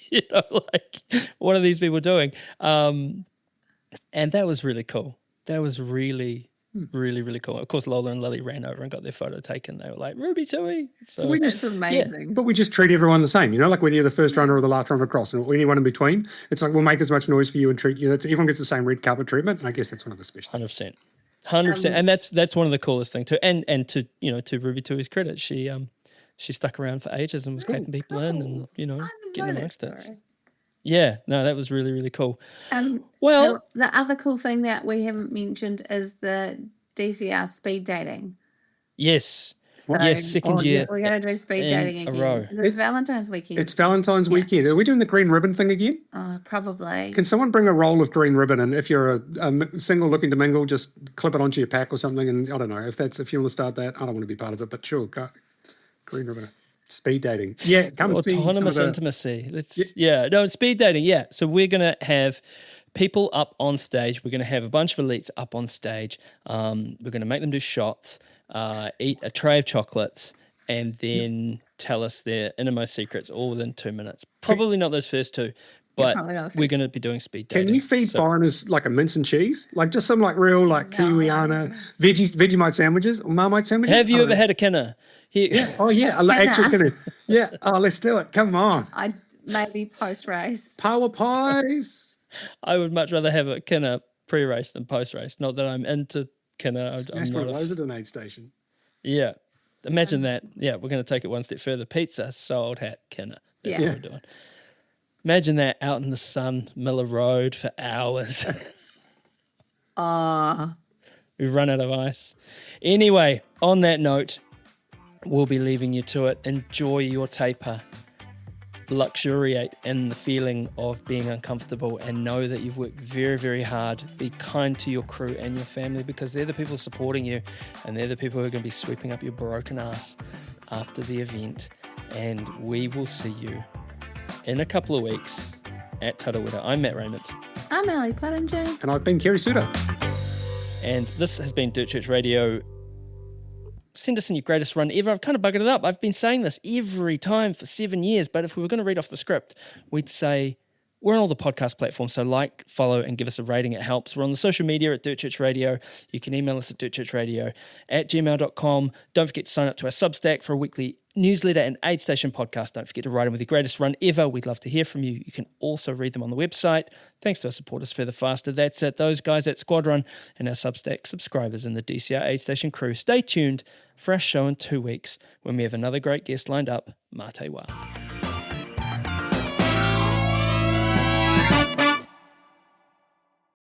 like, what are these people doing? And that was really cool. That was really, really, really cool. Of course, Lola and Lily ran over and got their photo taken. They were like, Ruby Tui. So it's amazing. Yeah. But we just treat everyone the same, like whether you're the first runner or the last runner across and anyone in between. It's like, we'll make as much noise for you and treat you. Everyone gets the same red carpet treatment. And I guess that's one of the special things. 100%. And that's one of the coolest things too. And to, to Ruby Tui's credit, she stuck around for ages and was keeping people in and, getting amongst it. Yeah, no, that was really, really cool. The other cool thing that we haven't mentioned is the DCR speed dating. Yes. So, Yes, second year we're going to do speed dating in a again. row. It's Valentine's weekend. It's Valentine's weekend. Are we doing the green ribbon thing again? Probably. Can someone bring a roll of green ribbon, and if you're a single looking to mingle, just clip it onto your pack or something? And I don't know if you want to start that. I don't want to be part of it, but sure, go. Green ribbon. Speed dating. Yeah, come see autonomous intimacy. Speed dating. Yeah. So we're going to have people up on stage. We're going to have a bunch of elites up on stage. We're going to make them do shots, eat a tray of chocolates, and then tell us their innermost secrets all within 2 minutes. Probably not those first two, but we're going to be doing speed dating. Can you feed foreigners like a mince and cheese? Like just some like real like Kiwiana Vegemite sandwiches or Marmite sandwiches? Have you ever had a kinner? Yeah. Oh, yeah. Actual kinner. Yeah. Oh, let's do it. Come on. Maybe post-race. Power pies. I would much rather have a kinner pre-race than post-race. Not that I'm into kinner. I'm not at an aid station. Yeah. Imagine that. Yeah, we're going to take it one step further. Pizza, sold, hat, kinner. That's what we're doing. Imagine that out in the sun, Miller Road for hours. We've run out of ice. Anyway, on that note, we'll be leaving you to it. Enjoy your taper. Luxuriate in the feeling of being uncomfortable and know that you've worked very, very hard. Be kind to your crew and your family because they're the people supporting you and they're the people who are going to be sweeping up your broken ass after the event. And we will see you in a couple of weeks at Tarawera. I'm Matt Raymond. I'm Ali Pottinger. And I've been Kerry Suter. And this has been Dirt Church Radio. Send us in your greatest run ever. I've kind of buggered it up. I've been saying this every time for 7 years, but if we were going to read off the script, we'd say we're on all the podcast platforms, so like, follow, and give us a rating. It helps. We're on the social media at Dirt Church Radio. You can email us at dirtchurchradio@gmail.com. Don't forget to sign up to our Substack for a weekly newsletter and aid station podcast. Don't forget to write in with your greatest run ever. We'd love to hear from you. You can also read them on the website. Thanks to our supporters Further Faster. That's it. Those guys at Squadron and our Substack subscribers in the DCR aid station crew. Stay tuned for our show in 2 weeks when we have another great guest lined up, Mate Wā.